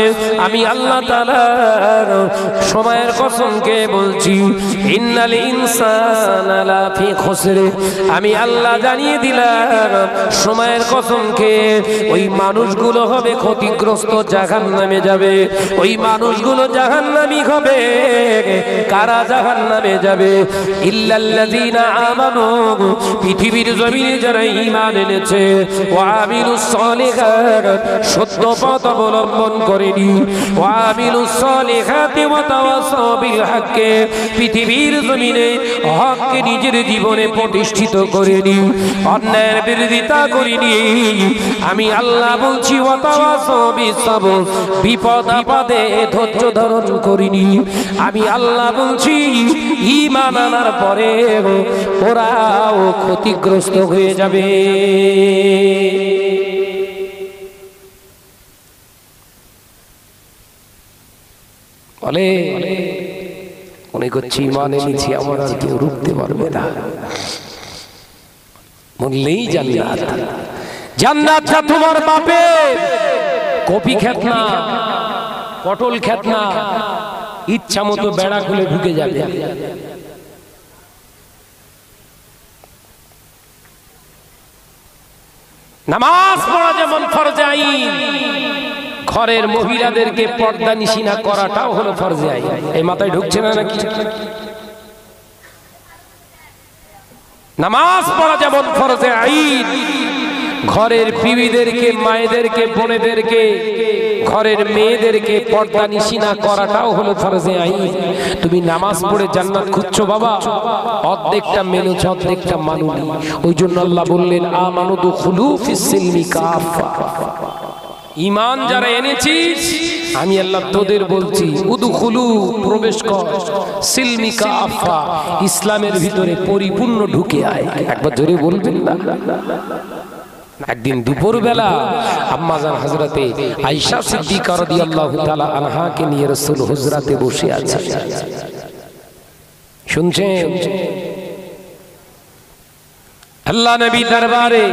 আমি আল্লাহ তাআলা সময়ের কসম খেয়ে বলছি, ইন্নাল ইনসানা লাফি খুসর। আমি আল্লাহ জানিয়ে দিলাম সময়ের কসম খেয়ে, ওই মানুষগুলো হবে ক্ষতিগ্রস্ত, জাহান্নামে যাবে। ওই মানুষগুলো জাহান্নামী হবে। কারা জাহান্নামে যাবে? ইল্লাল্লাযীনা আমানু, পৃথিবীর জমিনে যারা ঈমান এনেছে, ওয়া আমিলুস সালিহাত, সত্য পথ অবলম্বন করেনি, ওয়া আমিলুস সালিহাতি ওয়া তাওয়াসাউ বিল হক, পৃথিবীর জমিনে হককে নিজের জীবনে প্রতিষ্ঠিত করেনি, অন্যায়ের বিরোধিতা করেনি। আমি আল্লাহ বলছি, ওয়া তাওয়াসাউ বিস সাবর, বিপদ আপদে ধৈর্য ধারণ করিনি। আমি আল্লাহ বলছি, ঈমান আনার পরে ওরাও ক্ষতিগ্রস্ত হয়ে যাবে। বলে মনে করছি ঈমান এনেছি, আমার আর কেউ রুখতে পারবে না, বললেই জান্নাত। জান্নাতটা তোমার বাপের, কপি খেত না, পটল খেত না, ইচ্ছা মতো বেড়া খুলে ঢুকে যাবে। নামাজ পড়া যেমন ফরজে আইন, ঘরের মহিলাদেরকে পর্দা নিশিনা করাটাও হলো ফরজে আইন। এই মাথায় ঢুকছে না নাকি? নামাজ পড়া যেমন ফরজে আইন, ঘরের বিবিদেরকে, মায়েদেরকে, বোনেদেরকে, ঘরের মেয়েদেরকে পর্দা নিশিনা করাটাও হলো ফরজে আইন। তুমি নামাজ পড়ে জান্নাত খুঁজছো বাবা, অর্ধেকটা মেনেছ, অর্ধেকটা মানুনি। ওই জন্য আল্লাহ বললেন, আমানু দুখুলু ফিস সিলমি কাফা। ঈমান যারা এনেছিস, আমি আল্লাহ তোদের বলছি, উদখুলু, প্রবেশ কর, সিলমি কাফা, ইসলামের ভিতরে পরিপূর্ণ ঢুকে আয়। একবার জোরে বলবেন না? একদিন দুপুরবেলা আম্মাজান হযরতে আয়েশা সিদ্দিকা রাদিয়াল্লাহু তাআলা আনহাকে নিয়ে রাসূল হুজরাতে বসে আছে। শুনছেন? আল্লাহ নবী দরবারে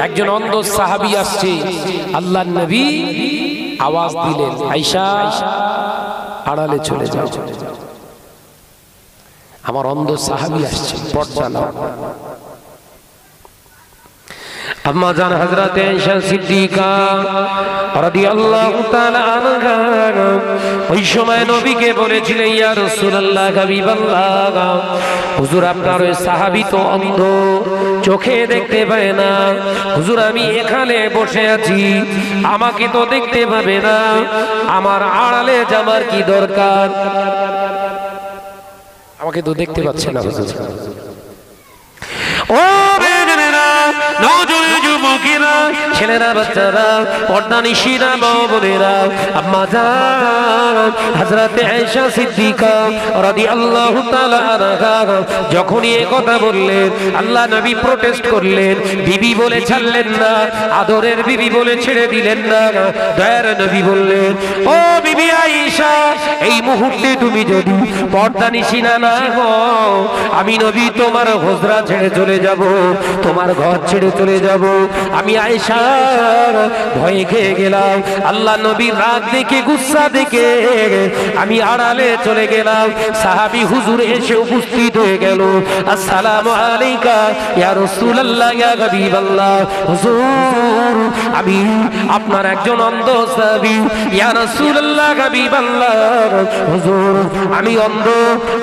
একজন অন্ধ সাহাবী আসছে। আল্লাহ নবী আওয়াজ দিলেন, আয়েশা আড়ালে চলে যাও, আমার অন্ধ সাহাবী আসছে, পর্দা নাও। আম্মা জান হযরত আয়েশা সিদ্দিকা রাদিয়াল্লাহু তাআলা আনহা ওই সময় নবীকে বলেছিলেন, ইয়া রাসূলুল্লাহ, হাবিবাল্লাহ, হুজুর আপনার ওই সাহাবী তো অন্ধ, চোখে দেখতে পায় না। হুজুর আমি এখানে বসে আছি, আমাকে তো দেখতে পাবে না, আমার আড়ালে যাবার কি দরকার? আমাকে তো দেখতে পাচ্ছে না হুজুর। ও যুবকেরা, ছেলেরা, বাচ্চারা, পর্দানিশীরা, বোনেরা, আম্মা জান হযরত আয়েশা সিদ্দিকা রাদিয়াল্লাহু তাআলা আনহা যখনই এই কথা বললেন, আল্লাহ নবী প্রোটেস্ট করলেন, বিবি বলে ছাড়লেন না, আদরের বিবি বলে ছেড়ে দিলেন না। দয়ার নবী বললেন, ও বিবি আয়েশা, এই মুহূর্তে তুমি যদি পর্দানিশী না হও, আমি নবী তোমার হুজরা ছেড়ে চলে যাব, তোমার ঘর ছেড়ে চলে যাব। আমি আয়েশা ভয়ে খেয়ে গেলাম, আল্লাহ নবীর রাগ দেখে, গুসা দেখে আমি আড়ালে চলে গেলাম। সাহাবী হুজুর এসে উপস্থিত হয়ে গেল, আসসালামু আলাইকা ইয়া রাসূলুল্লাহ, ইয়া হাবিবাল্লাহ, হুজুর আমি আপনার একজন অন্ধ সাহাবী, ইয়া রাসূলুল্লাহ, হাবিবাল্লাহ, হুজুর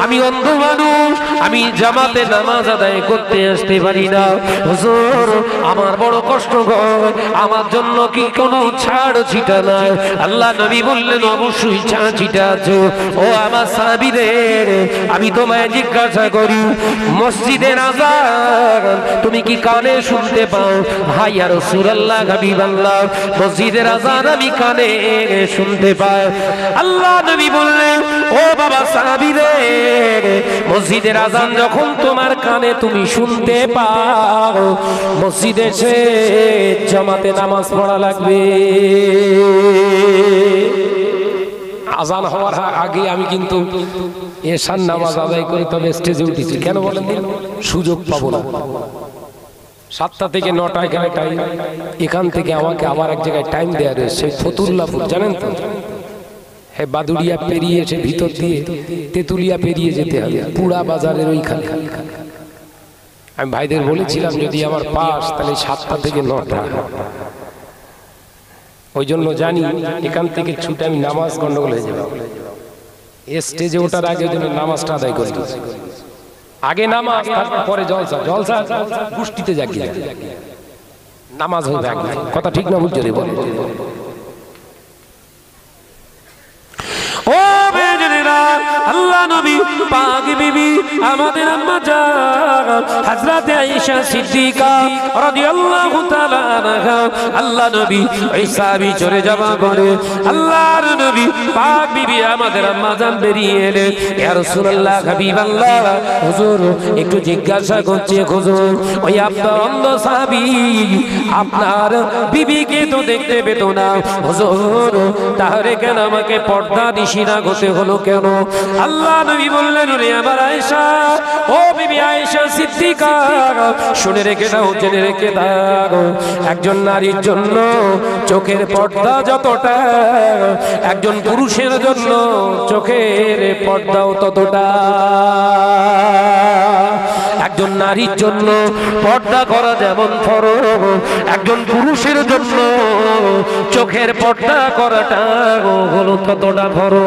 আমি অন্ধ মানুষ, আমি জামাতে নামাজ আদায় করতে আসতে পারি না, হুজুর আমার বড় কষ্ট হয়, আমার জন্য কি কোনো ছাড় ছিটা নাই? আল্লাহ নবী বললেন, অবশ্যই ছাড় ছিটা আছে। ও আমার সাহাবীদের, আমি তোমায় জিজ্ঞাসা করি, মসজিদের আযান তুমি কি কানে শুনতে পাও? হ্যাঁ ইয়া রাসূলুল্লাহ, হাবিবাল্লাহ, মসজিদের আযান আমি কানে শুনতে পাই। আল্লাহ নবী বললেন, ও বাবা সাহাবীদের, মসজিদের আযান যখন তোমার কানে তুমি শুনতে পাও, মসজিদে এসে জামাতে নামাজ পড়া লাগবে। আযান হওয়ার আগে আমি কিন্তু এশার নামাজ আদায় করে তবে স্টেজে উঠেছি। কেন বলেন? সুযোগ পাবো না। 7টা থেকে 9টা এখানে টাইম, এখান থেকে আমাকে আবার এক জায়গায় টাইম দেওয়া রয়েছে, ফতুল্লাপুর জানেন তো? হ্যাঁ, বাদুড়িয়া পেরিয়ে এসে ভিতর দিয়ে তেতুলিয়া পেরিয়ে যেতে হবে, পুরা বাজারের ওইখানে। আমি ভাইদের বলেছিলাম যদি আমার পাস, তাহলে 7টা থেকে 9টা। ওই জন্য জানি এখান থেকে ছুটে আমি নামাজ গন্ডগোল হয়ে যাবে। স্টেজে ওঠার আগে জন্য নামাজটা আদায় করি, আগে নামাজ, পরে জলসা। জলসা গোষ্ঠীতে জাগিয়ে নামাজ হবে আগে। কথা ঠিক না বুঝতে বলে? ও বেজনেরা, আল্লাহ নবী পাক বিবি আমাদের আম্মা জান হযরত আয়েশা সিদ্দিকা রাদিয়াল্লাহু তাআলা আনহা, আল্লাহ নবী ওই সাহাবী চলে যাওয়া পরে আল্লাহর নবী পাক বিবি আমাদের আম্মা জান বেরিয়ে এলেন, ইয়া রাসূলুল্লাহ, হাবিবাল্লাহ, হুজুর একটু জিজ্ঞাসা করছে, হুজুর ওই আপনার অন্ধ সাহাবী আপনার বিবিকে তো দেখতে পেত না, হুজুর তাহলে কেন আমাকে পর্দা নিশিনা হতে হলো কেন? আল্লাহ নবী বললেন, ওরে আমার আয়েশা, ও বিবি আয়েশা সিদ্দিকা, শুনে রেখে দাও, জেনে রেখে দাও, একজন নারীর জন্য চোখের পর্দা যতটা, একজন পুরুষের জন্য চোখের পর্দাও ততটা। একজন নারীর জন্য পর্দা করা যেমন ফরজ, একজন পুরুষের জন্য চোখের পর্দা করাটা হলো ততটা ফরজ।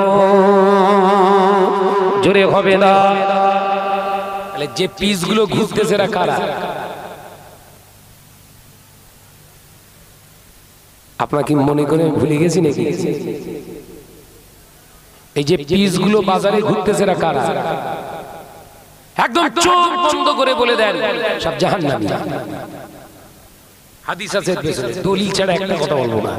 জোরে হবে না? তাহলে যে পিসগুলো ঘুরতেছে এরা কারা? আপনার কি মনে করে ভুলে গেছি নাকি? এই যে পিসগুলো বাজারে ঘুরতেছে এরা কারা? একদম চোখ বন্ধ করে বলে দেন সব জাহান্নামী। হাদিস আছে, দলিল ছাড়া একটা কথা বলবো না।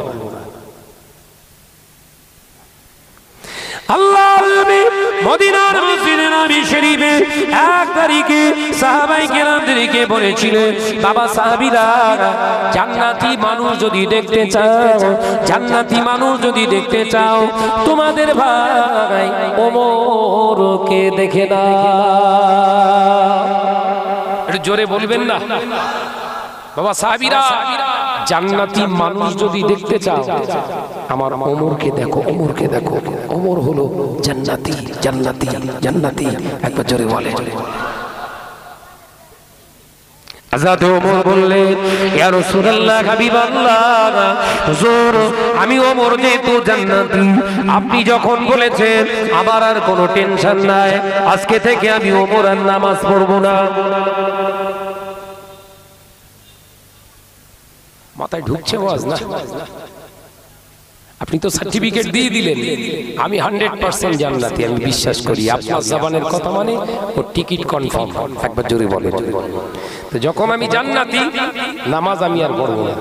আল্লাহর নবী মদিনার মসজিদে নবী শরীফে 1 তারিখে সাহাবায়ে কেরামদেরকে বলেছিলেন, বাবা সাহাবীরা, জান্নাতি মানুষ যদি দেখতে চাও, জান্নাতি মানুষ যদি দেখতে চাও, তোমাদের ভাই ওমরকে দেখে দাও। একটু জোরে বলবেন না বাবা সাহাবীরা জান্নাতি মানুষ যদি দেখতে চাও আমার ওমরকে দেখো, ওমরকে দেখো। ওমর হলো জান্নাতি, জান্নাতি, জান্নাতি। একবার জোরে বলে। হযরত ওমর বললেন, ইয়া রাসূলুল্লাহ, হাবিবাল্লাহ, হুজুর আমি ওমর যেহেতু জান্নাতি, আপনি যখন বলেছেন আমার আর কোনো টেনশন নাই, আজকে থেকে আমি ওমর আর নামাজ পড়বো না। মাথায় ঢুকছে ওয়াজ না? আপনি তো সার্টিফিকেট দিয়ে দিলেন আমি 100% জান্নাতি, আমি বিশ্বাস করি। আপনার জবানের কথা মানে ও টিকিট কনফার্ম। একবার জোরে বলে। তো যখন আমি জান্নাতি, নামাজ আমি আর পড়ব না।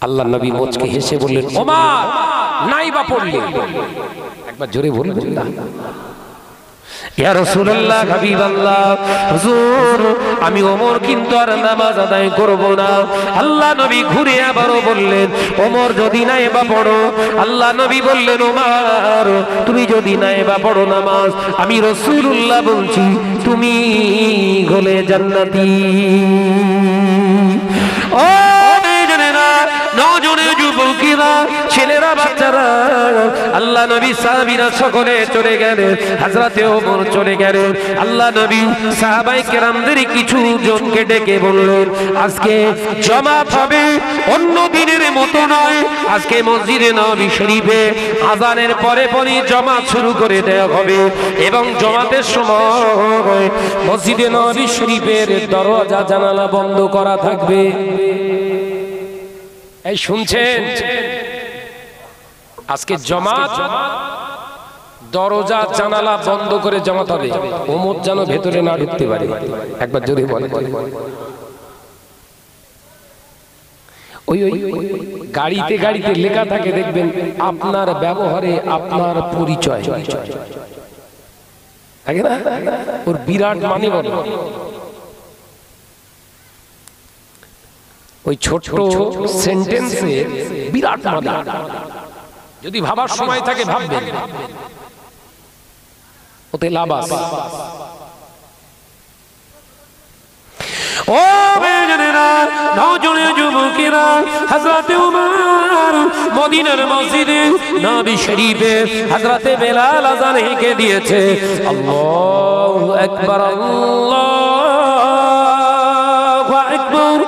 আল্লাহ নবী মুচকে হেসে বললেন, ওমর নাই বা পড়লে? একবার জোরে বলবেন না? ইয়া রাসূলুল্লাহ, হাবিবাল্লাহ, হুজুর আমি ওমর কিন্তু আর নামাজ আদায় করব না। আল্লাহ নবী ঘুরে আবারও বললেন, ওমর যদি নাই বা পড়ো। আল্লাহ নবী বললেন, ওমর তুমি যদি নাই বা পড়ো নামাজ, আমি রাসূলুল্লাহ বলছি তুমি হলে জান্নাতি। ও নজনে যুবকেরা, ছেলেরা, বাচ্চারা, আল্লাহ নবী সাহাবীরা সকলে চলে গেলেন। হযরতে ওমর চলে গেলেন। আল্লাহ নবী সাহাবায়ে কেরামদের কিছু জনকে ডেকে বললেন, আজকে জামাত হবে, অন্য দিনের মতো নয়। আজকে মসজিদে নববী শরীফে আযানের পরে পরে জামাত শুরু করে দেওয়া হবে এবং জামাতের সময় মসজিদে নববী শরীফের দরজা জানালা বন্ধ করা থাকবে। এই শুনছেন? আজকে জামাত দরজা জানালা বন্ধ করে জামাত হবে, ওমর যেন ভেতরে না ঢুকতে পারে। একবার জোরে বলে। ওই গাড়িতে গাড়িতে লেখা থাকে দেখবেন, আপনার ব্যবহারে আপনার পরিচয়। থাকে না? ওর বিরাট মানে বলে। ওই ছোট সেন্টেন্সে বিরাট মানে। যদি ভাবার সময় থাকে ভাববেন, ওতে লাভ আছে। ও বেজনেরা, নওজোয়ান যুবকেরা, হযরতে ওমর মদিনার মসজিদে নবী শরীফে হযরতে বেলাল আযান হেঁকে দিয়েছে। আল্লাহু আকবার, আল্লাহু আকবার।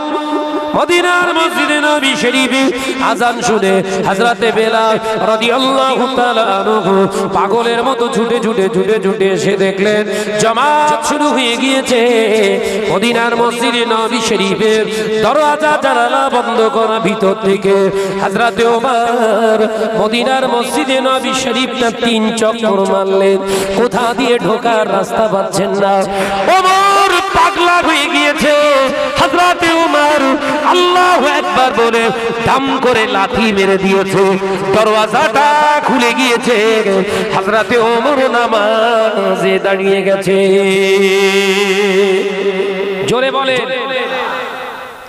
মদিনার মসজিদে নবী শরীফে আযান শুনে হযরতে বেলাল রাদিয়াল্লাহু তাআলা আনহু পাগলের মতো ছুটে ছুটে ছুটে ছুটে এসে দেখলেন জামাত শুরু হয়ে গিয়েছে। মদিনার মসজিদে নবী শরীফের দরজা জানালা বন্ধ করা ভিতর থেকে হযরতে ওমর মদিনার মসজিদে নবী শরীফটা 3 চক্কর মারলেন। কোথা দিয়ে ঢোকার রাস্তা পাচ্ছেন না। ওমর পাগলা হয়ে গিয়েছে। হযরতে ওমর আল্লাহু আকবার বলে দাম করে লাথি মেরে দিয়েছে, দরওয়াজাটা খুলে গিয়েছে। হযরতে ওমর নামাজে দাঁড়িয়ে গেছে। জোরে বলে।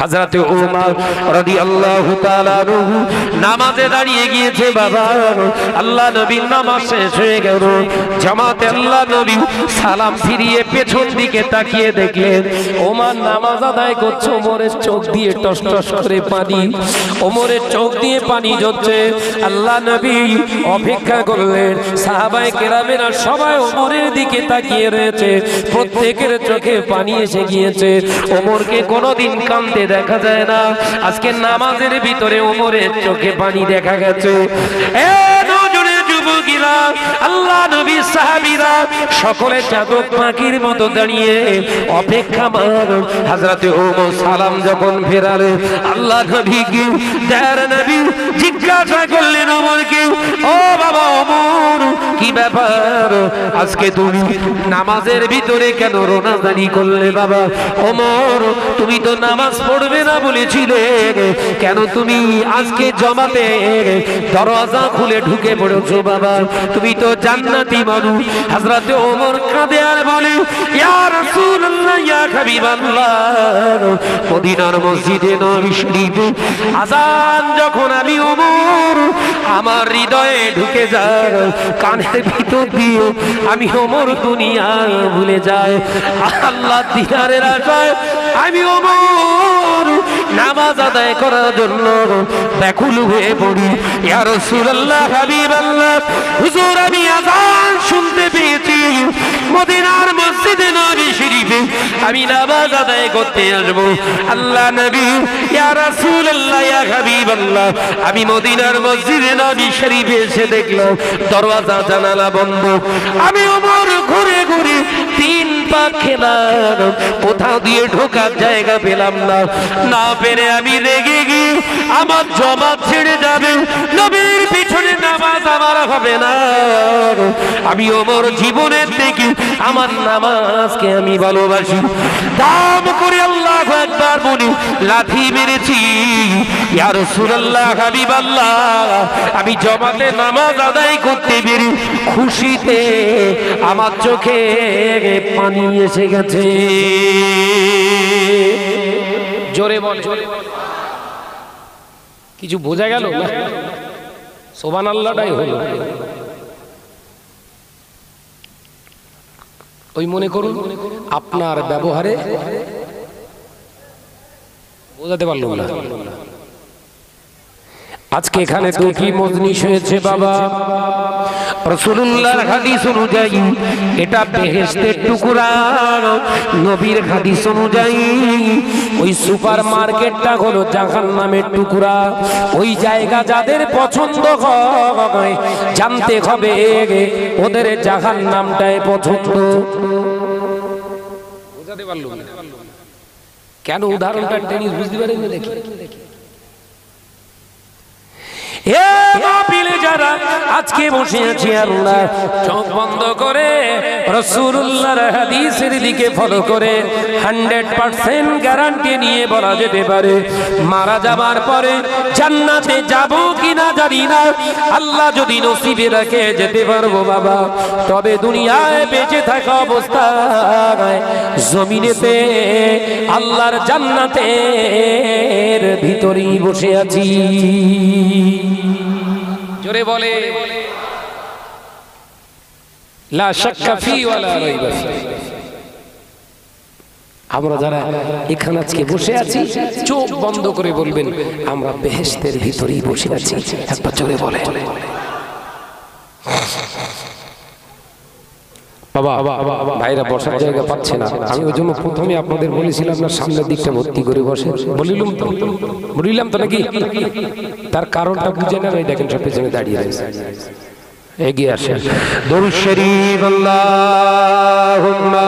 হযরতে ওমর রাদিয়াল্লাহু তাআলা আনহু নামাজে দাঁড়িয়ে গিয়েছে। বাবা, আল্লাহ নবীর নামাজ শেষ হয়ে গেল। জামাতে আল্লাহ নবী সালাম ফিরিয়ে পেছন দিকে তাকিয়ে দেখলেন ওমর নামাজ আদায় করছে। ওমরের চোখ দিয়ে টস টস করে পানি, ওমরের চোখ দিয়ে পানি ঝরছে। আল্লাহ নবী অপেক্ষা করলেন। সাহাবায়ে কেরামেরা সবাই ওমরের দিকে তাকিয়ে রয়েছে। প্রত্যেকের চোখে পানি এসে গিয়েছে। ওমরকে কোনোদিন কাঁদতে দেখা যায় না, আজকে নামাজের ভিতরে ওমরের চোখে পানি দেখা গেছে। আল্লাহ নবী সাহাবীরা সকলে চাতক পাখির মতো দাঁড়িয়ে অপেক্ষা মান। হযরতে ওমর সালাম যখন ফেরালেন, আল্লাহ নবীকে দয়ার নবী জিজ্ঞাসা করলেন ওমরকে, ও বাবা ওমর, কি ব্যাপার আজকে তুমি নামাজের ভিতরে কেন রোনাদানি করলে? বাবা ওমর, তুমি তো নামাজ পড়বে না বলেছিলে, কেন তুমি আজকে জামাতে দরজা খুলে ঢুকে পড়েছো? বাবা তুমি তো জান্নাতি মানুষ। হযরতে ওমর কাঁদে আর বলে, ইয়া রাসূলুল্লাহ, ইয়া হাবিবাল্লাহ, মদিনার মসজিদে নবী শরীফে আযান যখন আমি ওমর আমার হৃদয়ে ঢুকে যায়, কানের ভিতর দিয়ে আমি ওমর দুনিয়া ভুলে যায়। আল্লাহ দিদারের আশায় আমি ওমর নামাজ আদায় করার জন্য ব্যাকুল হয়ে পড়ি। ইয়া রাসূলুল্লাহ, হাবিবাল্লাহ, হুজুর আমি আযান শুনতে পেয়েছি, মদিনার মসজিদে নবী শরীফে আমি নামাজ আদায় করতে আসব। আল্লাহ নবী, ইয়া রাসূলুল্লাহ, ইয়া হাবিবাল্লাহ, আমি মদিনার মসজিদে নবী শরীফে এসে দেখলাম দরওয়াজা জানালা বন্ধ। আমি ওমর ঘুরে ঘুরে 3 পাক খেলাম, কোথাও দিয়ে ঢোকার জায়গা পেলাম না। না পেরে আমি রেগে গিয়ে আমার জমাত ছেড়ে যাবে, নবীর পিছনে নামাজ আমার হবে না। আমি ওমর জীবনের থেকে আমার নামাজকে আমি ভালোবাসি, দাম করে আল্লাহু আকবার বলি লাথি মেরেছি। ইয়া রাসূলুল্লাহ, হাবিবাল্লাহ, আমি জমাতে নামাজ আদায় করতে পেরে খুশিতে আমার চোখে পানি এসে গেছে। জোরে বল, কিছু বোঝা গেল না? সুবহানাল্লাহটাই হলো। ওই মনে করুন আপনার ব্যবহারে বোঝাতে পারলাম না। আজকে এখানে তো কি মজলিস হয়েছে বাবা, রাসূলুল্লাহর হাদিস অনুযায়ী এটা বেহেশতের টুকরা, নবীর হাদিস অনুযায়ী ওই সুপার মার্কেটটা হলো জাহান্নামের টুকরা। ওই জায়গা যাদের পছন্দ হয় জানতে হবে ওদের জাহান্নামটাই পছন্দ। বোঝাতে পারলাম না কেন? উদাহরণটা টেনিস বুঝতে পারেননি দেখি। যারা আজকে বসে আছি আল্লাহ চোখ বন্ধ করে রাসূলুল্লাহর হাদিসের দিকে ফলো করে 100% গ্যারান্টি নিয়ে বলা যেতে পারে মারা যাবার পরে জান্নাতে যাব কিনা জানি না, আল্লাহ যদি নসিবে রাখে যেতে পারবো বাবা। তবে দুনিয়ায় বেঁচে থাকা অবস্থায় জমিনেতে আল্লাহর জান্নাতের ভিতরেই বসে আছি। জোরে বলে লা শাক্কা ফি ওয়ালা রাইবা ফি। আমরা যারা এখানে আজকে বসে আছি চোখ বন্ধ করে বলবেন আমরা বেহেশতের ভিতরেই বসে আছি। একবার জোরে বলে বাবা। ভাইরা বসার জায়গা পাচ্ছে না, আমি ওই জন্য প্রথমে আপনাদের বলেছিলাম না সামনের দিকটা ভর্তি করে বসে। বলিলাম তো নাকি? তার কারণটা বুঝে না, এই দেখেন সব পেছনে দাঁড়িয়ে রয়েছে। এগিয়ে আসেন, দরুদ শরীফ আল্লাহুম্মা।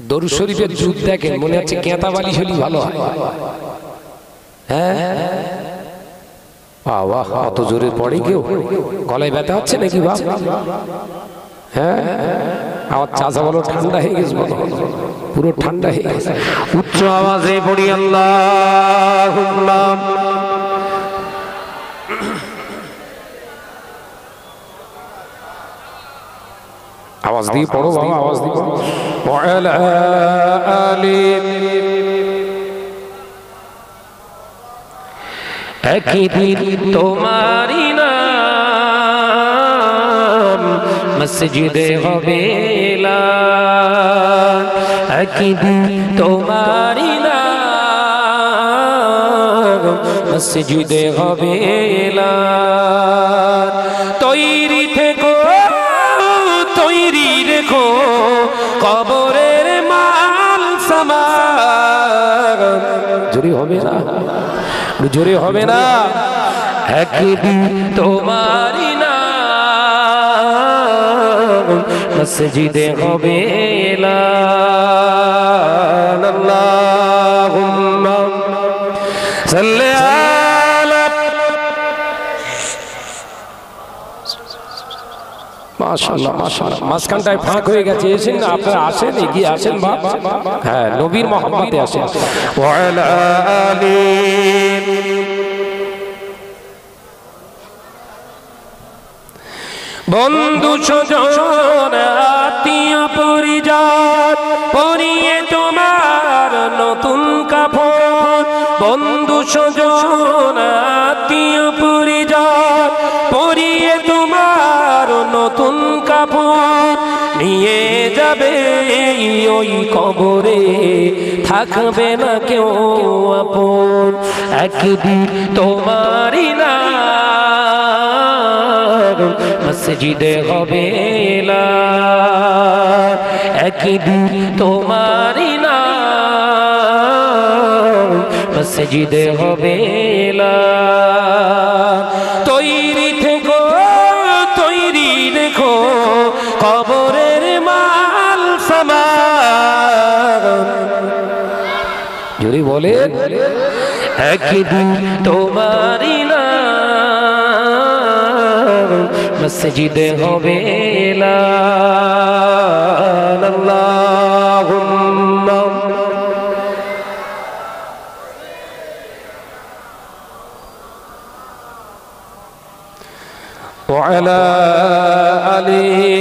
দরুদ শরীফের জুদ দেখেন, মনে হচ্ছে কেঁতা বালিশ হলেই ভালো হয়। হ্যাঁ, বাহ, অত জোরে পড়ে কেউ? গলায় ব্যথা হচ্ছে নাকি বাপ? হ্যাঁ, আমার চাচা বলো ঠান্ডা হয়ে গেছে, পুরো ঠান্ডা হয়ে গেছে। উচ্চ আওয়াজে পড়ি আল্লাহুম্মা। আওয়াজ দিয়ে পড়ো বাবা, আওয়াজ দিয়ে পড়ো। ওয়া আলা আলি একদিন তোমারি নাম মসজিদে হবে এলান, একদিন তোমারি নাম মসজিদে হবে এলান। তৈরি থেকো, তৈরি রেখো কবরের মাল সামান। জোরে হবে না, জোরে হবে না। একদিন তোমারি নাম মসজিদে হবে এলান। আল্লাহুম্মা সাল্লি আলা। মাশাআল্লাহ, মাশাআল্লাহ। মাঝখানটায় ফাঁক হয়ে গেছে, এসেন না আপনারা, আসেন, এগিয়ে আসেন বাপ। হ্যাঁ, নবীর মহব্বতে আসেন। ওয়া আলা আলি। বন্ধু স্বজন আত্মীয় পরিজন পরিয়ে তোমার নতুন বন্ধু স্বজন আত্মীয় পরিজন পরিয়ে তোমার নতুন কাপড় নিয়ে যাবে ওই কবরে, থাকবে না কেউ আপন। একদিন তোমারই না মসজিদে হবে না, একদিন তোমারই না মসজিদে হবে না। তৈরি থেকো তৈরি দেখো কবরের মাল সামান, যদি বলে একদিন তোমারই না মসজিদে হবে না। আল্লাহুম্মা ওয়া আলা আলিহি।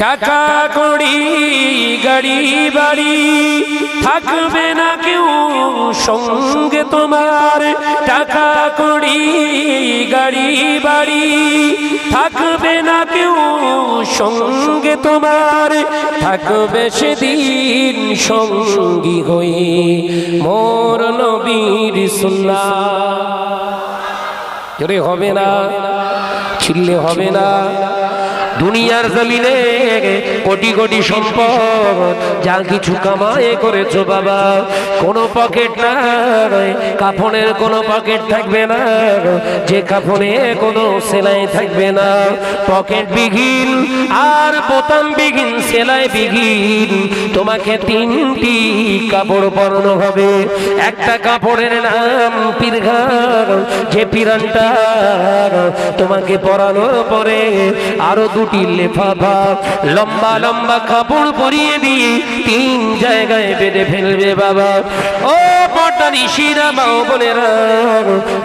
টাকা কড়ি গাড়ি বাড়ি থাকবে না কেউ সঙ্গে তোমার, টাকা কড়ি গাড়ি বাড়ি থাকবে না কেউ সঙ্গে তোমার, থাকবে সেদিন সঙ্গী হয়ে মোর নবীর সুন্নাহ। জোরে হবে না, ছিললে হবে না। দুনিয়ার জমিনে কোটি কোটি সম্পদ যা কিছু কামাই করেছো বাবা, কোনো পকেট নাই, কাফনের কোনো পকেট থাকবে না, যে কাফনে কোনো সেলাই থাকবে না, পকেট বিহীন আর বোতাম বিহীন সেলাই বিহীন তোমাকে তিনটি কাপড় পরানো হবে। একটা কাপড়ের নাম পিরঘার, যে পিরানটা তোমাকে পরানোর পরে আরো দুটি লেফাফা লম্বা লম্বা কাপড় পরিয়ে দিয়ে তিন জায়গায় বেঁধে ফেলবে বাবা। ও পর্দানিশিরা মাও বোনেরা,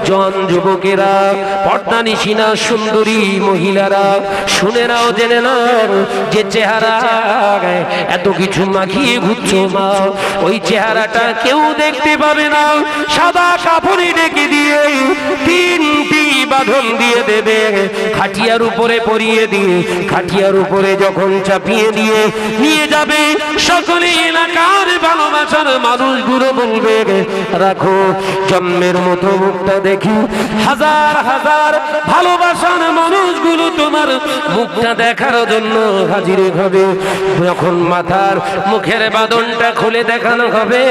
জওয়ান যুবকেরা, পর্দানিশিনা সুন্দরী মহিলারা, শুনে নাও জেনে নাও, যে চেহারা এত কিছু মাখিয়ে ঘুরছো মা, ওই চেহারাটা কেউ দেখতে পাবে না। সাদা কাপড়ে ঢেকে দিয়ে তিনটি বাঁধন দিয়ে দেবে, খাটিয়ার উপরে পরিয়ে দিয়ে খাটিয়ার উপরে যখন চাপিয়ে দিয়ে নিয়ে যাবে, সকলে এলাকার ভালোবাসার মানুষগুলো বলবে রাখো জন্মের মতো মুখটা দেখি। হাজার হাজার ভালোবাসার মানুষগুলো তোমার মুখটা দেখার জন্য হাজির হবে। যখন মাথার মুখের বাঁধনটা খুলে দেখানো হবে,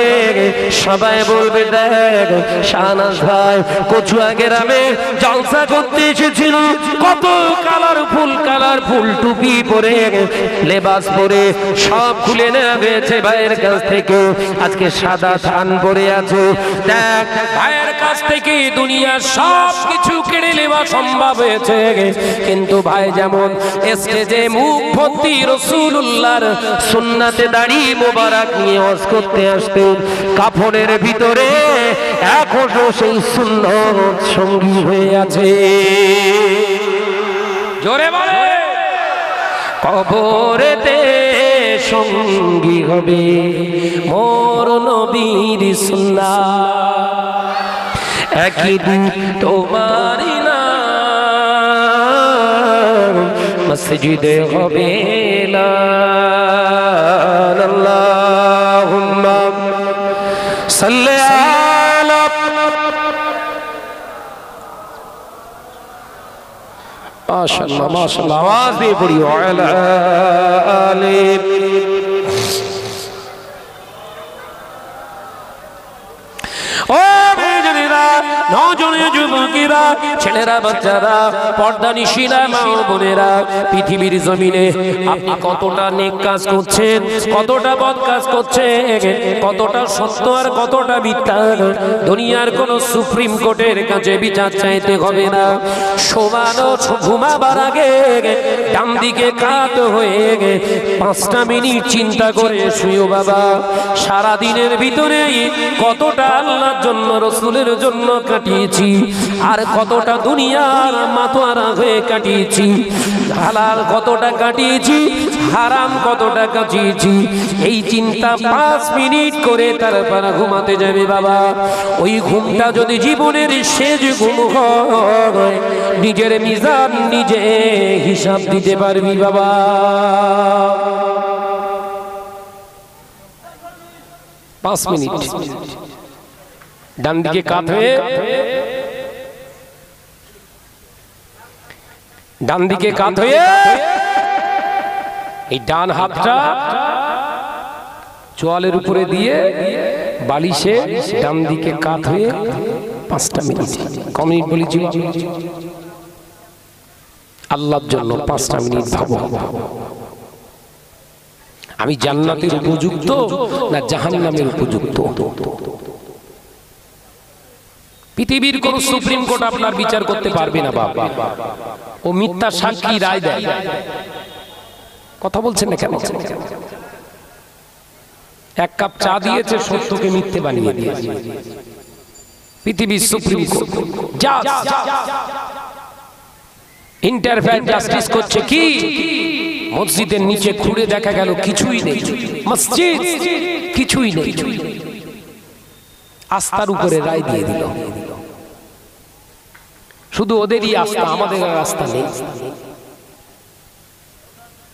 সবাই বলবে দেখ শাহনাজ ভাই কচুয়া গ্রামে জলসা করতে এসেছিল, কত কালারফুল টুপি পরে লেবাস পরে সব খুলে নেবেছে ভাইয়ের কাছ থেকে, আজকে সাদা থান পরে আছে। দেখ ভাইয়ের কাছ থেকে দুনিয়ার সব কিছু কেড়ে নেওয়া সম্ভব হয়েছে, কিন্তু ভাই যেমন স্টেজে মুখ ভর্তি রাসূলুল্লাহর সুন্নাতে দাড়ি মোবারক নিয়ে ওয়াজ করতে আসতেন, কাফনের ভিতরে এখনো সেই সুন্নত সঙ্গী হয়ে আছে। জোরে বলে কবরেতে সঙ্গী হবে মোর নবীর সুন্নাহ, একদিন তোমারই নাম মসজিদে হবে না। আল্লাহুম্মা সাল্লি আলা মাশাআল্লাহ মাশাআল্লাহ, আওয়াজ দিয়ে পড়ি ওয়ালা আলিহি। ও বেজনেরা, নজনে যুবকেরা, ছেলেরা, বাচ্চারা, পর্দানিশিরা মা ও বোনেরা, পৃথিবীর জমিনে আপনি কতটা নেক কাজ করছেন, কতটা বদ কাজ করছেন, কতটা সত্য আর কতটা মিথ্যা, দুনিয়ার কোন সুপ্রিম কোর্টের কাছে বিচার চাইতে হবে না। সমানো ঘুমাবার আগে ডান দিকে কাত হয়ে 5টা মিনিট চিন্তা করে শুয়ো বাবা, সারা দিনের ভিতরে কতটা আল্লাহর জন্য রাসূলের জন্য কাটিয়েছি, আর কতটা দুনিয়ার মাতোয়ারা হয়ে কাটিয়েছি, হালাল কতটা কাটিয়েছি, হারাম কতটা কাটিয়েছি, এই চিন্তা 5 মিনিট করে তারপর ঘুমাতে যাবে বাবা। ওই ঘুমটা যদি জীবনের শেষ ঘুম হয়, নিজের মিজান নিজে হিসাব দিতে পারবি বাবা। পাঁচ মিনিট ডান দিকে কাত হয়ে, ডান দিকে কাত হয়ে এই ডান হাতটা চোয়ালের উপরে দিয়ে বালিশে ডান দিকে কাত হয়ে 5টা মিনিট, ক মিনিট বলেছি আল্লাহর জন্য 5টা মিনিট ভাবো, আমি জান্নাতের উপযুক্ত না জাহান্নামের উপযুক্ত। পৃথিবীর কোন সুপ্রিম কোর্ট আপনার বিচার করতে পারবে না বাবা, ও মিথ্যা সাক্ষী রায় দেয়। কথা বলছেন না কেন? এক কাপ চা দিয়েছে, সত্যকে মিথ্যে বানিয়ে দিয়েছে পৃথিবীর সুপ্রিম কোর্ট। ইন্টারফেয়ার জাস্টিস করছে কি? মসজিদের নিচে খুঁড়ে দেখা গেল কিছুই নেই, মসজিদ কিছুই নেই, আস্থার উপরে রায় দিয়ে দিল। শুধু ওদেরই আস্থা, আমাদের আর আস্থা নেই।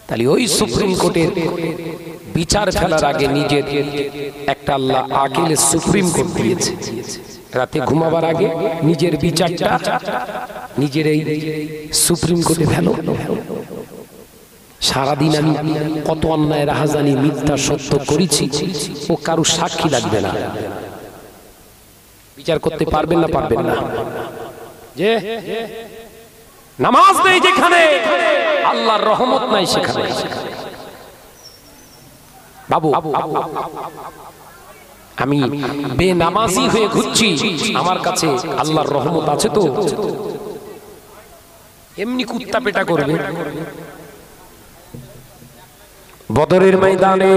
তাহলে ওই সুপ্রিম কোর্টের বিচার ফেলার আগে নিজের একটা আল্লাহ আকিলের সুপ্রিম কোর্ট দিয়েছে, রাতে ঘুমাবার আগে নিজের বিচারটা নিজের এই সুপ্রিম কোর্টে ফেলো। সারাদিন আমি কত অন্যায় রাহাজানি মিথ্যা সত্য করেছি, ও কারো সাক্ষী লাগবে না, বিচার করতে পারবেন না, পারবেন না। যে নামাজ নেই যেখানে, আল্লাহর রহমত নাই সেখানে। বাবু আমি বেনামাজি হয়ে ঘুরছি, আমার কাছে আল্লাহর রহমত আছে তো? এমনি কুত্তা পেটা করবে। বদরের ময়দানে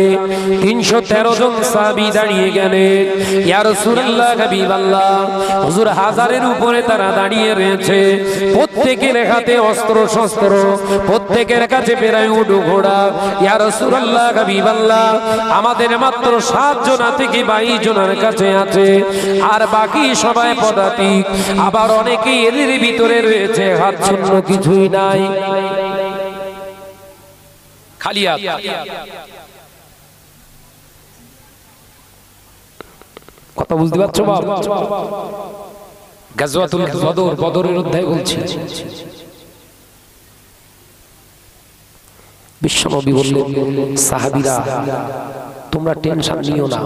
313 জন সাহাবী দাঁড়িয়ে গেলেন। ইয়া রাসূলুল্লাহ, হাবিবাল্লাহ, হুজুর হাজারের উপরে তারা দাঁড়িয়ে রয়েছে, প্রত্যেকের হাতে অস্ত্র শস্ত্র, প্রত্যেকের কাছে প্রায় উট ঘোড়া। ইয়া রাসূলুল্লাহ, হাবিবাল্লাহ, আমাদের মাত্র 7 জন থেকে 22 জনের কাছে আছে, আর বাকি সবাই পদাতিক। আবার অনেকেই এদের ভিতরে রয়েছে হাত শূন্য, কিছুই নাই, খালি হাত। কথা বুঝতে পারছো বাপ? গাজওয়াতুল বদর, বদরের অধ্যায় বলছি। বিশ্বনবী বললেন, সাহাবীরা তোমরা টেনশন নিও না,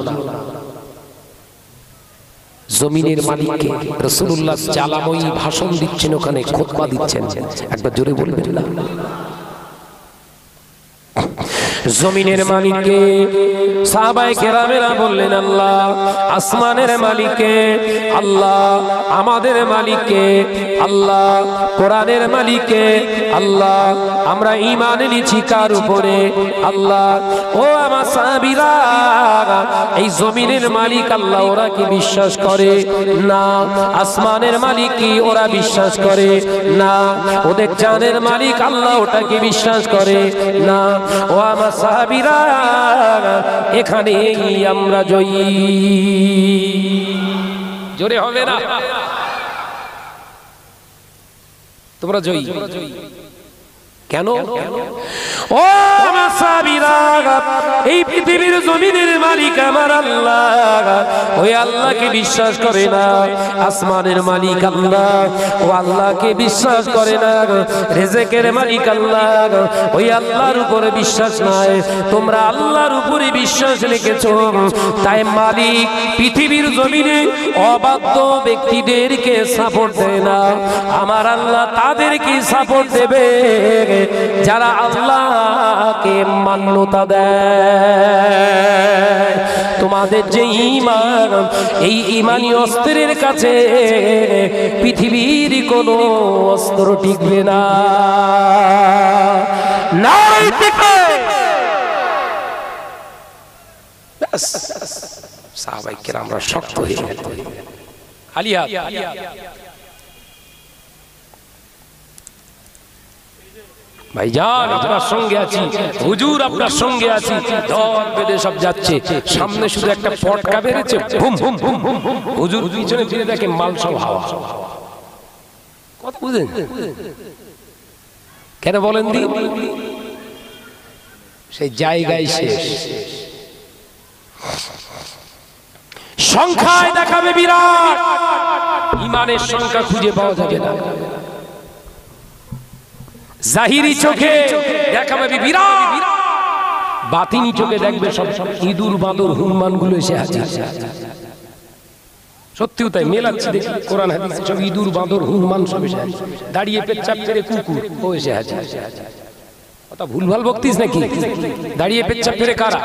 জমিনের মালিককে। রাসূলুল্লাহ জালাময়ী ভাষণ দিচ্ছেন, ওখানে খুতবা দিচ্ছেন, একবার জোরে বলবেন না? জমিনের মালিককে সাহাবায়ে কেরামেরা বললেন, আল্লাহ। আসমানের মালিককে আল্লাহ, আমাদের মালিককে আল্লাহ, কোরআনের মালিককে আল্লাহ। আমরা ঈমান এনেছি কার উপরে? আল্লাহ। ও আমার সাহাবীরা, এই জমিনের মালিক আল্লাহ ওরা কি বিশ্বাস করে? না। আসমানের মালিক কি ওরা বিশ্বাস করে? না। ওদের জানের মালিক আল্লাহ, ওটা কি বিশ্বাস করে? না। ও আমার সাহাবীরা, এখানে আমরা জয়ী। জোরে হবে না? তোমরা জয়ী কেন? ও আমার সাহাবীরা, এই পৃথিবীর জমিনের মালিক আমার আল্লাহ, ওই আল্লাহকে বিশ্বাস করে না। আসমানের মালিক আল্লাহ, ও আল্লাহকে বিশ্বাস করে না। রিজিকের মালিক আল্লাহ, ওই আল্লাহর উপরে বিশ্বাস নাই। তোমরা আল্লাহর উপরে বিশ্বাস রেখেছো, তাই মালিক পৃথিবীর জমিনে অবাধ্য ব্যক্তিদেরকে সাপোর্ট দেয় না। আমার আল্লাহ তাদেরকে সাপোর্ট দেবে যারা আল্লাহকে মান্যতা দেয়। তোমাদের যে ঈমান, এই ঈমানি অস্ত্রের কাছে পৃথিবীর কোনো অস্ত্র টিকবে না। সাহাবায়ে কেরামরা শক্ত হয়ে গেলেন। ভাইজান আপনার সঙ্গে আছি, হুজুর আপনার সঙ্গে আছি, দল বেঁধে সব যাচ্ছে, সামনে শুধু একটা পটকা বেড়েছে, বুম বুম বুম বুম, হুজুর পিছনে ফিরে দেখে মাল সব হাওয়া। কথা বুঝেন কেন বলেন দি? সেই জায়গায় শেষ, সংখ্যায় দেখাবে বিরাট, ইমানের সংখ্যা খুঁজে পাওয়া যাবে না। জাহিরি চোখে দেখাবে বিরাট, বাতিনি চোখে দেখবে সব ইঁদুর বাঁদর হনুমান গুলো এসে হাজির। সত্যিও তাই, মেলাচ্ছি দেখি কোরআন হাদিসে সব ইঁদুর বাঁদর হনুমান সব এসে হাজির। দাঁড়িয়ে পেচ্ছাপ ফেরে কুকুর ও এসে হাজির। কথা ভুলভাল বকতিস নাকি? দাঁড়িয়ে পেচ্ছাপ ফেরে কারা?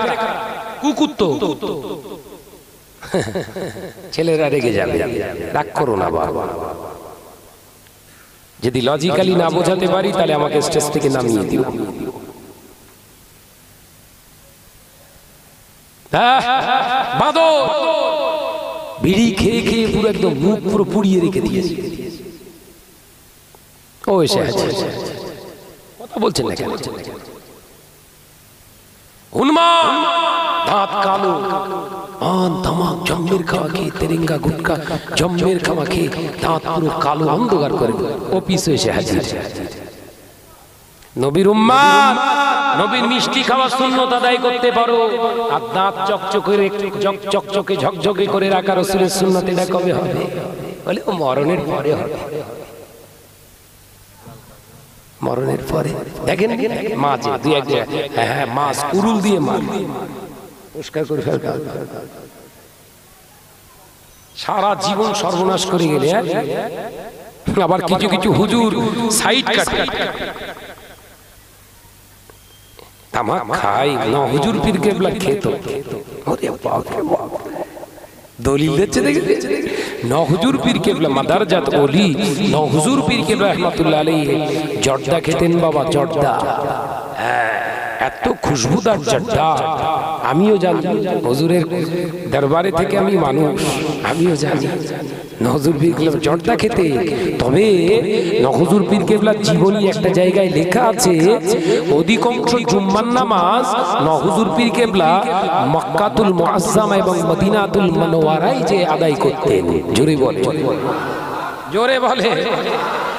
কুকুর তো। ছেলেরা রেগে যাবে, রাগ করো না বাবা। যদি লজিক্যালি না বোঝাতে পারি তাহলে আমাকে স্টেজ থেকে নামিয়ে দিও। বাঁদর বিড়ি খেয়ে খেয়ে পুরো একদম মুখ পুরো পুড়িয়ে রেখে দিয়েছে। ও এসে আছে, কথা বলছেন না কেন? হনুমান দাঁত কালো, পান তামাক জম্মের খাওয়া খেয়ে, তেরেঙ্গা গুটকা জম্মের খাওয়া খেয়ে দাঁত পুরো কালো অন্ধকার করে অফিসে এসে হাজির। নবীর উম্মাত, নবীর মিষ্টি খাওয়া সুন্নাত আদায় করতে পারো, আর দাঁত চকচকে ঝকঝকে করে রাখা রাসূলের সুন্নাত, এটা কবে হবে? বলে ও মরণের পরে হবে। মরণের পরে দেখেন মাছ দুই এক জায়গায়, হ্যাঁ মাছ কুরুল দিয়ে মাছ পরিষ্কার করে ফেলবে, সারা জীবন সর্বনাশ করে গেলে। আবার কিছু কিছু হুজুর সাইড কাটে, তামাক খাই না, হুজুর পীর কেবলা খেত। ওরে বাপ রে বাপ, দলিল দিচ্ছে দেখে ন হুজুর পীর কেবলা মাদারজাত ওলি, ন হুজুর পীর কেবলা রহমাতুল্লাহ আলাইহি জর্দা খেতেন বাবা, জর্দা। হ্যাঁ, এত খুশবুদার জর্দা। আমিও জানি, হুজুরের দরবারে থেকে আমি মানুষ, আমিও জানি নজরুল পীর কেবলা জর্দা খেতে। তবে নজরুল পীর কেবলার জীবনী একটা জায়গায় লেখা আছে, অধিকাংশ জুম্মার নামাজ নজরুল পীর কেবলা মক্কাতুল মুআজ্জামা এবং মদিনাতুল মুনাওয়ারায় যে আদায় করতেন। জোরে বলে, জোরে বলে,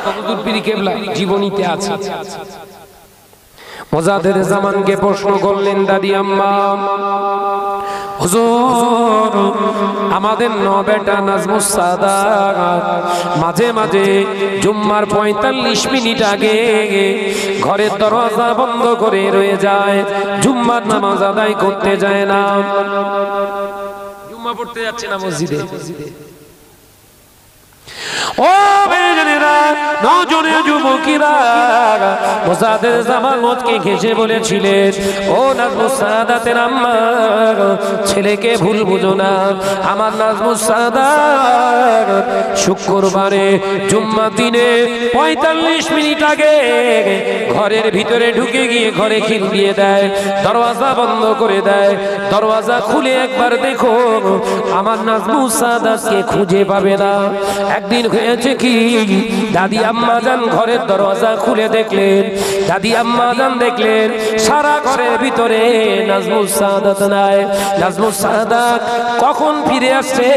নজরুল পীর কেবলা জীবনীতে আছে। মুজাদ্দিদ জামানকে প্রশ্ন করলেন দাদি আম্মা, হুজুর আমাদের বেটা নাজমুস সাদাত মাঝে মাঝে জুম্মার 45 মিনিট আগে ঘরের দরজা বন্ধ করে রয়ে যায়, জুম্মার নামাজ আদায় করতে যায় না, জুম্মা পড়তে যাচ্ছে না মসজিদে। ও বেজনেরা, নজরে যুবকেরা, মুজাদ্দিদ জামান মতকে ঘেঁষে বলেছিলেন, ও নাজমুস সাদাতের আম্মা, ছেলেকে ভুল বুঝো না। আমার নাজমুস সাদাত শুক্রবারে জুম্মা দিনে 45 মিনিট আগে ঘরের ভিতরে ঢুকে গিয়ে ঘরে খিল দিয়ে দেয়, দরওয়াজা বন্ধ করে দেয়। দরওয়াজা খুলে একবার দেখো, আমার নাজমুস সাদাতকে খুঁজে পাবে না। একদিন হয়েছে কি, দাদি আম্মা জান ঘরের দরজা খুলে দেখলেন, দাদি আম্মা জান দেখলেন সারা ঘরের ভিতরে নাজমুস সাদাত নাই। নাজমুস সাদাত কখন ফিরে আসছে?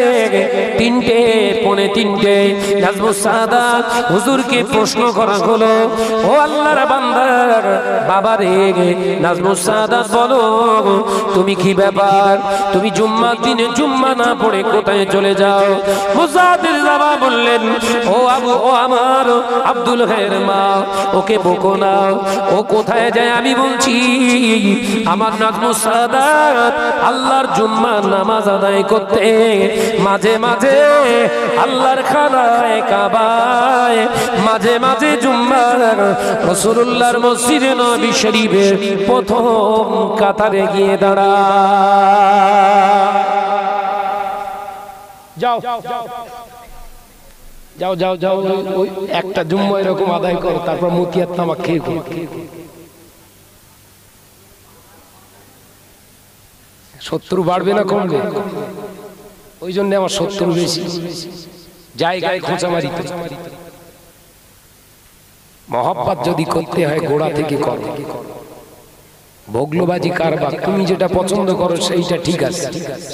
3টে পৌনে 3টে। নাজমুস সাদাত হুজুরকে প্রশ্ন করা হলো, ও আল্লাহর বান্দা বাবা রে, নাজমুস সাদাত বলো তুমি কি ব্যাপার, তুমি জুম্মার দিনে জুম্মা না পড়ে কোথায় চলে যাও? মুজাদ্দিদ জামান বললেন, ও আবু, ও আমার আব্দুল খায়ের মা, ওকে বকো না, ও কোথায় যায় আমি বলছি। আমার নাজমুস সাদাত আল্লাহর জুম্মার নামাজ আদায় করতে মাঝে মাঝে আল্লাহর খানায় কাবায়, মাঝে মাঝে জুম্মার রাসূলুল্লাহর মসজিদে নবী শরীফের প্রথম কাতারে গিয়ে দাঁড়ায়। যাও যাও যাও যাও, ওই একটা জুম্মা এরকম আদায় করো, তারপর মুতিয়াত তামাক খেয়ে ঘুম। শত্রু বাড়বে না কমবে? ওই জন্য আমার শত্রু বেশি, জায়গায় খোঁচা মারিতে। মহব্বত যদি করতে হয় গোড়া থেকে করো। ভোগলোবাজি কারবার, তুমি যেটা পছন্দ করো সেইটা ঠিক আছে,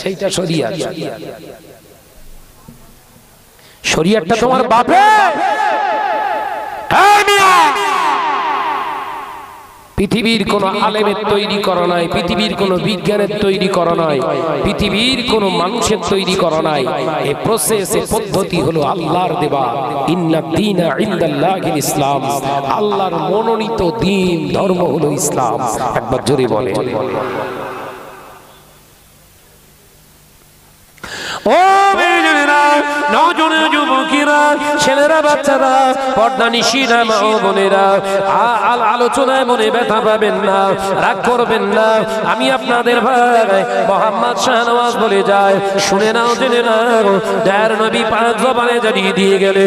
সেইটা শরিয়াত। শরিয়াতটা তোমার বাপে। পৃথিবীর কোন আলেমের তৈরি করা নাই, পৃথিবীর কোন বিজ্ঞানের তৈরি করা নাই, পৃথিবীর কোন মানুষের তৈরি করা নাই। এই প্রসেস, এই পদ্ধতি হলো আল্লাহর দেওয়া। ইন্না দীনা ইনদাল্লাহিল ইসলাম, আল্লাহর মনোনীত দ্বীন ধর্ম হলো ইসলাম। একবার জোরে বলে। ও মেয়েরা, নজনে যুবকেরা, ছেলেরা, বাচ্চারা, পর্দা নিশিরা, মা ও বোনেরা, আলোচনায় মনে ব্যথা পাবেন না, রাগ করবেন না। আমি আপনাদের ভাই মোহাম্মদ শাহনওয়াজ বলে যায়, শুনে নাও, জেনে নাও, দয়ার নবী পাক জবানে জানিয়ে দিয়ে গেলে।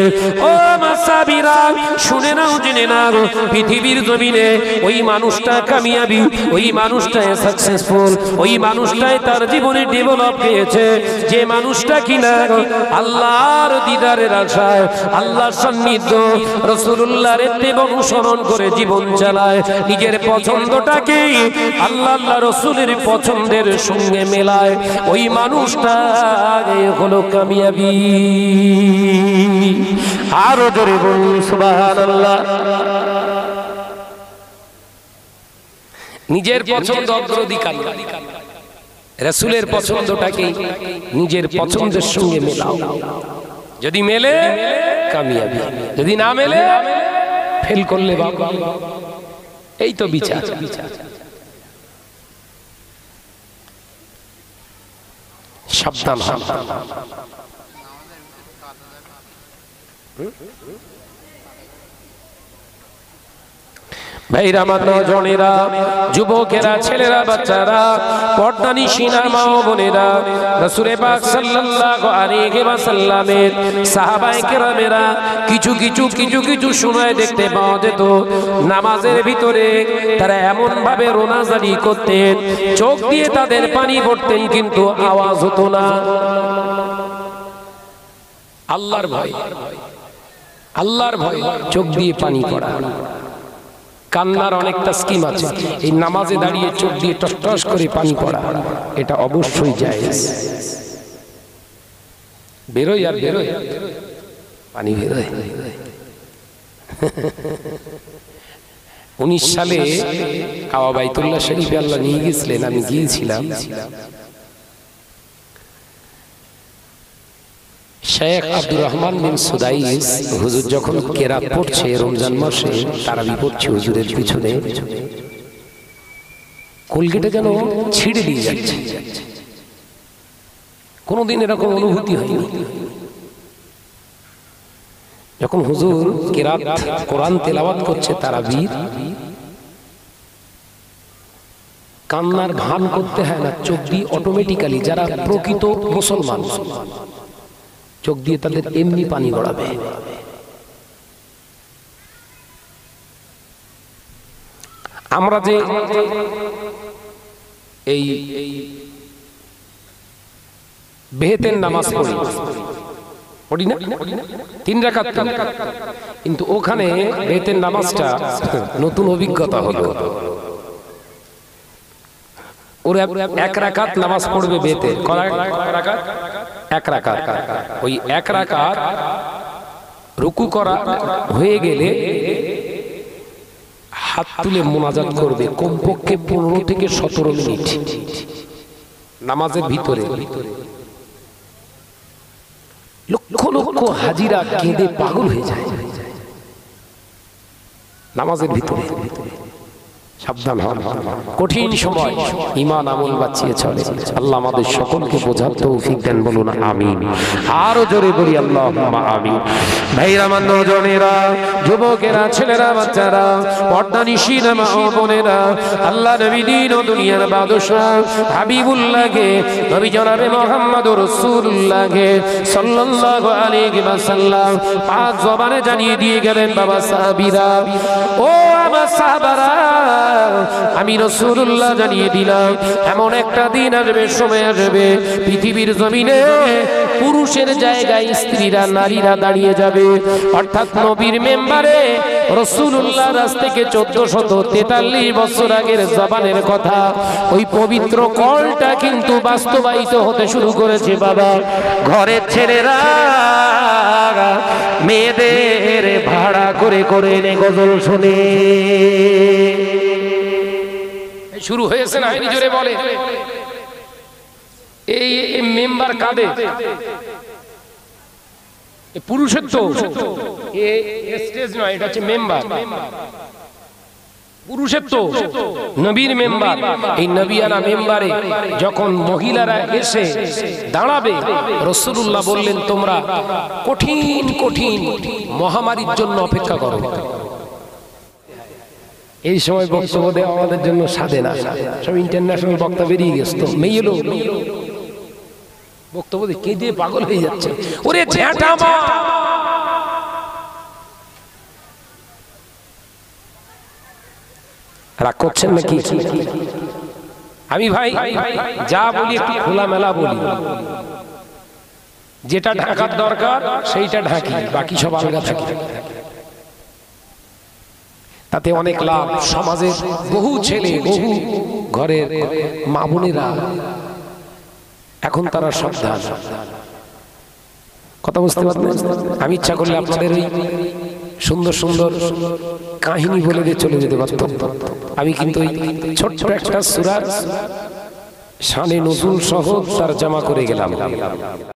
ও মাসাবিরা, শুনে নাও, জেনে নাও, পৃথিবীর জমিনে ওই মানুষটা কামিয়াবি, ওই মানুষটাই সাকসেসফুল, ওই মানুষটাই তার জীবনে ডেভেলপ পেয়েছে, যে মানুষটা কিনা আল্লাহর দিদারের আশায়, আল্লাহর সান্নিধ্য, রাসূলুল্লাহর ইত্তেবা অনুসরণ করে জীবন চালায়, নিজের পছন্দটাকে আল্লাহ রাসূলের পছন্দের সঙ্গে মেলায়, ওই মানুষটা হলো কামিয়াবি। আরো জোরে বলুন সুবহানাল্লাহ। নিজের পছন্দ অগ্রাধিকার, রাসূলের পছন্দটাকে নিজের পছন্দের সঙ্গে মেলাও। যদি মেলে কামিয়াবি, যদি না মেলে ফেল করলে বাবা। এই তো বিচার। সাবধান। ভাইরা, আমার নজনেরা, যুবকেরা, ছেলেরা, বাচ্চারা, পর্দানিশিনা, মা ও বোনেরা, রাসূল পাক সাল্লাল্লাহু আলাইহি ওয়াসাল্লামের সাহাবায়ে কেরামেরা কিছু কিছু সময় দেখতে পাওয়া যেত নামাজের ভিতরে তারা এমন ভাবে রোনাজারি করতেন, চোখ দিয়ে তাদের পানি পড়তেন, কিন্তু আওয়াজ হতো না। আল্লাহর ভয়, আল্লাহর ভয়, চোখ দিয়ে পানি পড়া। কান্নার অনেকটা স্কিম আছে। এই নামাজে দাঁড়িয়ে চোখ দিয়ে টস টস করে পানি পড়া, এটা অবশ্যই জায়েজ। বেরোয় আর বেরোয়, পানি বেরোয়। 19 সালে কাবা বাইতুল্লাহ শরীফে আল্লাহ নিয়ে গেছিলেন, আমি গিয়েছিলাম। শেখ আব্দুর রহমান বিন সুদাইস হুজুর যখন কেরাত পড়ছে রমজান মাসে, তারাবি পড়ছে হুজুরের পিছনে, কলগেটে যেন ছিঁড়ে দিয়ে যাচ্ছে। কোনোদিন এরকম অনুভূতি হয়নি। যখন হুজুর কেরাত কোরআন তেলাওয়াত করছে তারাবির, কান্নার ভান করতে হয় না, চোখ দিয়ে অটোমেটিক্যালি, যারা প্রকৃত মুসলমান চোখ দিয়ে তাদের এমনি পানি গড়াবে। আমরা যে এই বেহেতের নামাজ পড়ি না, 3 রাকাত, কিন্তু ওখানে বেহেতের নামাজটা নতুন অভিজ্ঞতা হলো। ওরা 1 রাকাত নামাজ পড়বে বেহেতে, এক রাকাত। ওই 1 রাকাত রুকু করা হয়ে গেলে হাত তুলে মোনাজাত করবে কমপক্ষে 15 থেকে 17 মিনিট নামাজের ভিতরে। লক্ষ লক্ষ হাজিরা কেঁদে পাগল হয়ে যায় নামাজের ভিতরে। সাবধান হন, কঠিন সময়, ঈমান আমল বাঁচিয়ে চলে। আল্লাহ আমাদের সকলকে বোঝার তৌফিক দেন, বলুন আমিন। আরো জোরে বলি আল্লাহুম্মা আমিন। ভাইরা, নওজনেরা, যুবকেরা, ছেলেরা, বাচ্চারা, পর্দানিশিনা, মা ও বোনেরা, আল্লাহ নবী দিন ও দুনিয়ার বাদশা হাবিবুল্লাহকে, নবী জনাবে মুহাম্মদুর রাসূলুল্লাহকে সাল্লাল্লাহু আলাইহি ওয়াসাল্লাম পাক জবানে জানিয়ে দিয়ে গেলেন, বাবা সাহাবীরা, ও আমার সাহাবারা, আমি রাসূলুল্লাহ জানিয়ে দিলাম, এমন একটা দিন আসবে, সময় আসবে, পৃথিবীর জমিনে পুরুষের জায়গায় স্ত্রীরা, নারীরা দাঁড়িয়ে যাবে। অর্থাৎ নবীর মেম্বারে রাসূলুল্লাহর আজ থেকে 1443 বছর আগের জবানের কথা, ওই পবিত্র কলটা কিন্তু বাস্তবায়িত হতে শুরু করেছে বাবা। ঘরের ছেলেরা মেয়েদের ভাড়া করে করে এনে গজল শুনে শুরু হয়েছে না হয়নি জোরে বলে। এই মেম্বার কাদের? পুরুষের তো স্টেজ নয়, এটা হচ্ছে মেম্বার পুরুষের তো নবীর মেম্বার। এই নবিয়ানা মেম্বারে যখন মহিলারা এসে দাঁড়াবে, রাসূলুল্লাহ বললেন তোমরা কঠিন কঠিন মহামারীর জন্য অপেক্ষা করো। এই সময় বক্তব্য দেওয়া আমাদের জন্য সাধে না, সব ইন্টারন্যাশনাল বক্তা বেরিয়ে গেছে তো মেয়ে লোক বক্তব্য দিয়ে কেঁদে পাগল হয়ে যাচ্ছে। ওরে ঝ্যাঁটা মা, রাগ করছেন নাকি? আমি ভাই যা বলি একটু খোলামেলা বলি, যেটা ঢাকার দরকার সেইটা ঢাকি, বাকি সব আলগা থাকি, তাতে অনেক লাভ। সমাজের বহু ছেলে বহু ঘরের মা বোনেরা এখন তারা সাবধান, কথা বুঝতে পারবেন। আমি ইচ্ছা করলে আপনাদের ওই সুন্দর সুন্দর কাহিনী বলে দিয়ে চলে যেতে পারতাম। আমি কিন্তু ওই ছোট্ট একটা সূরা শানে নুজুল সহ তার জামা করে গেলাম।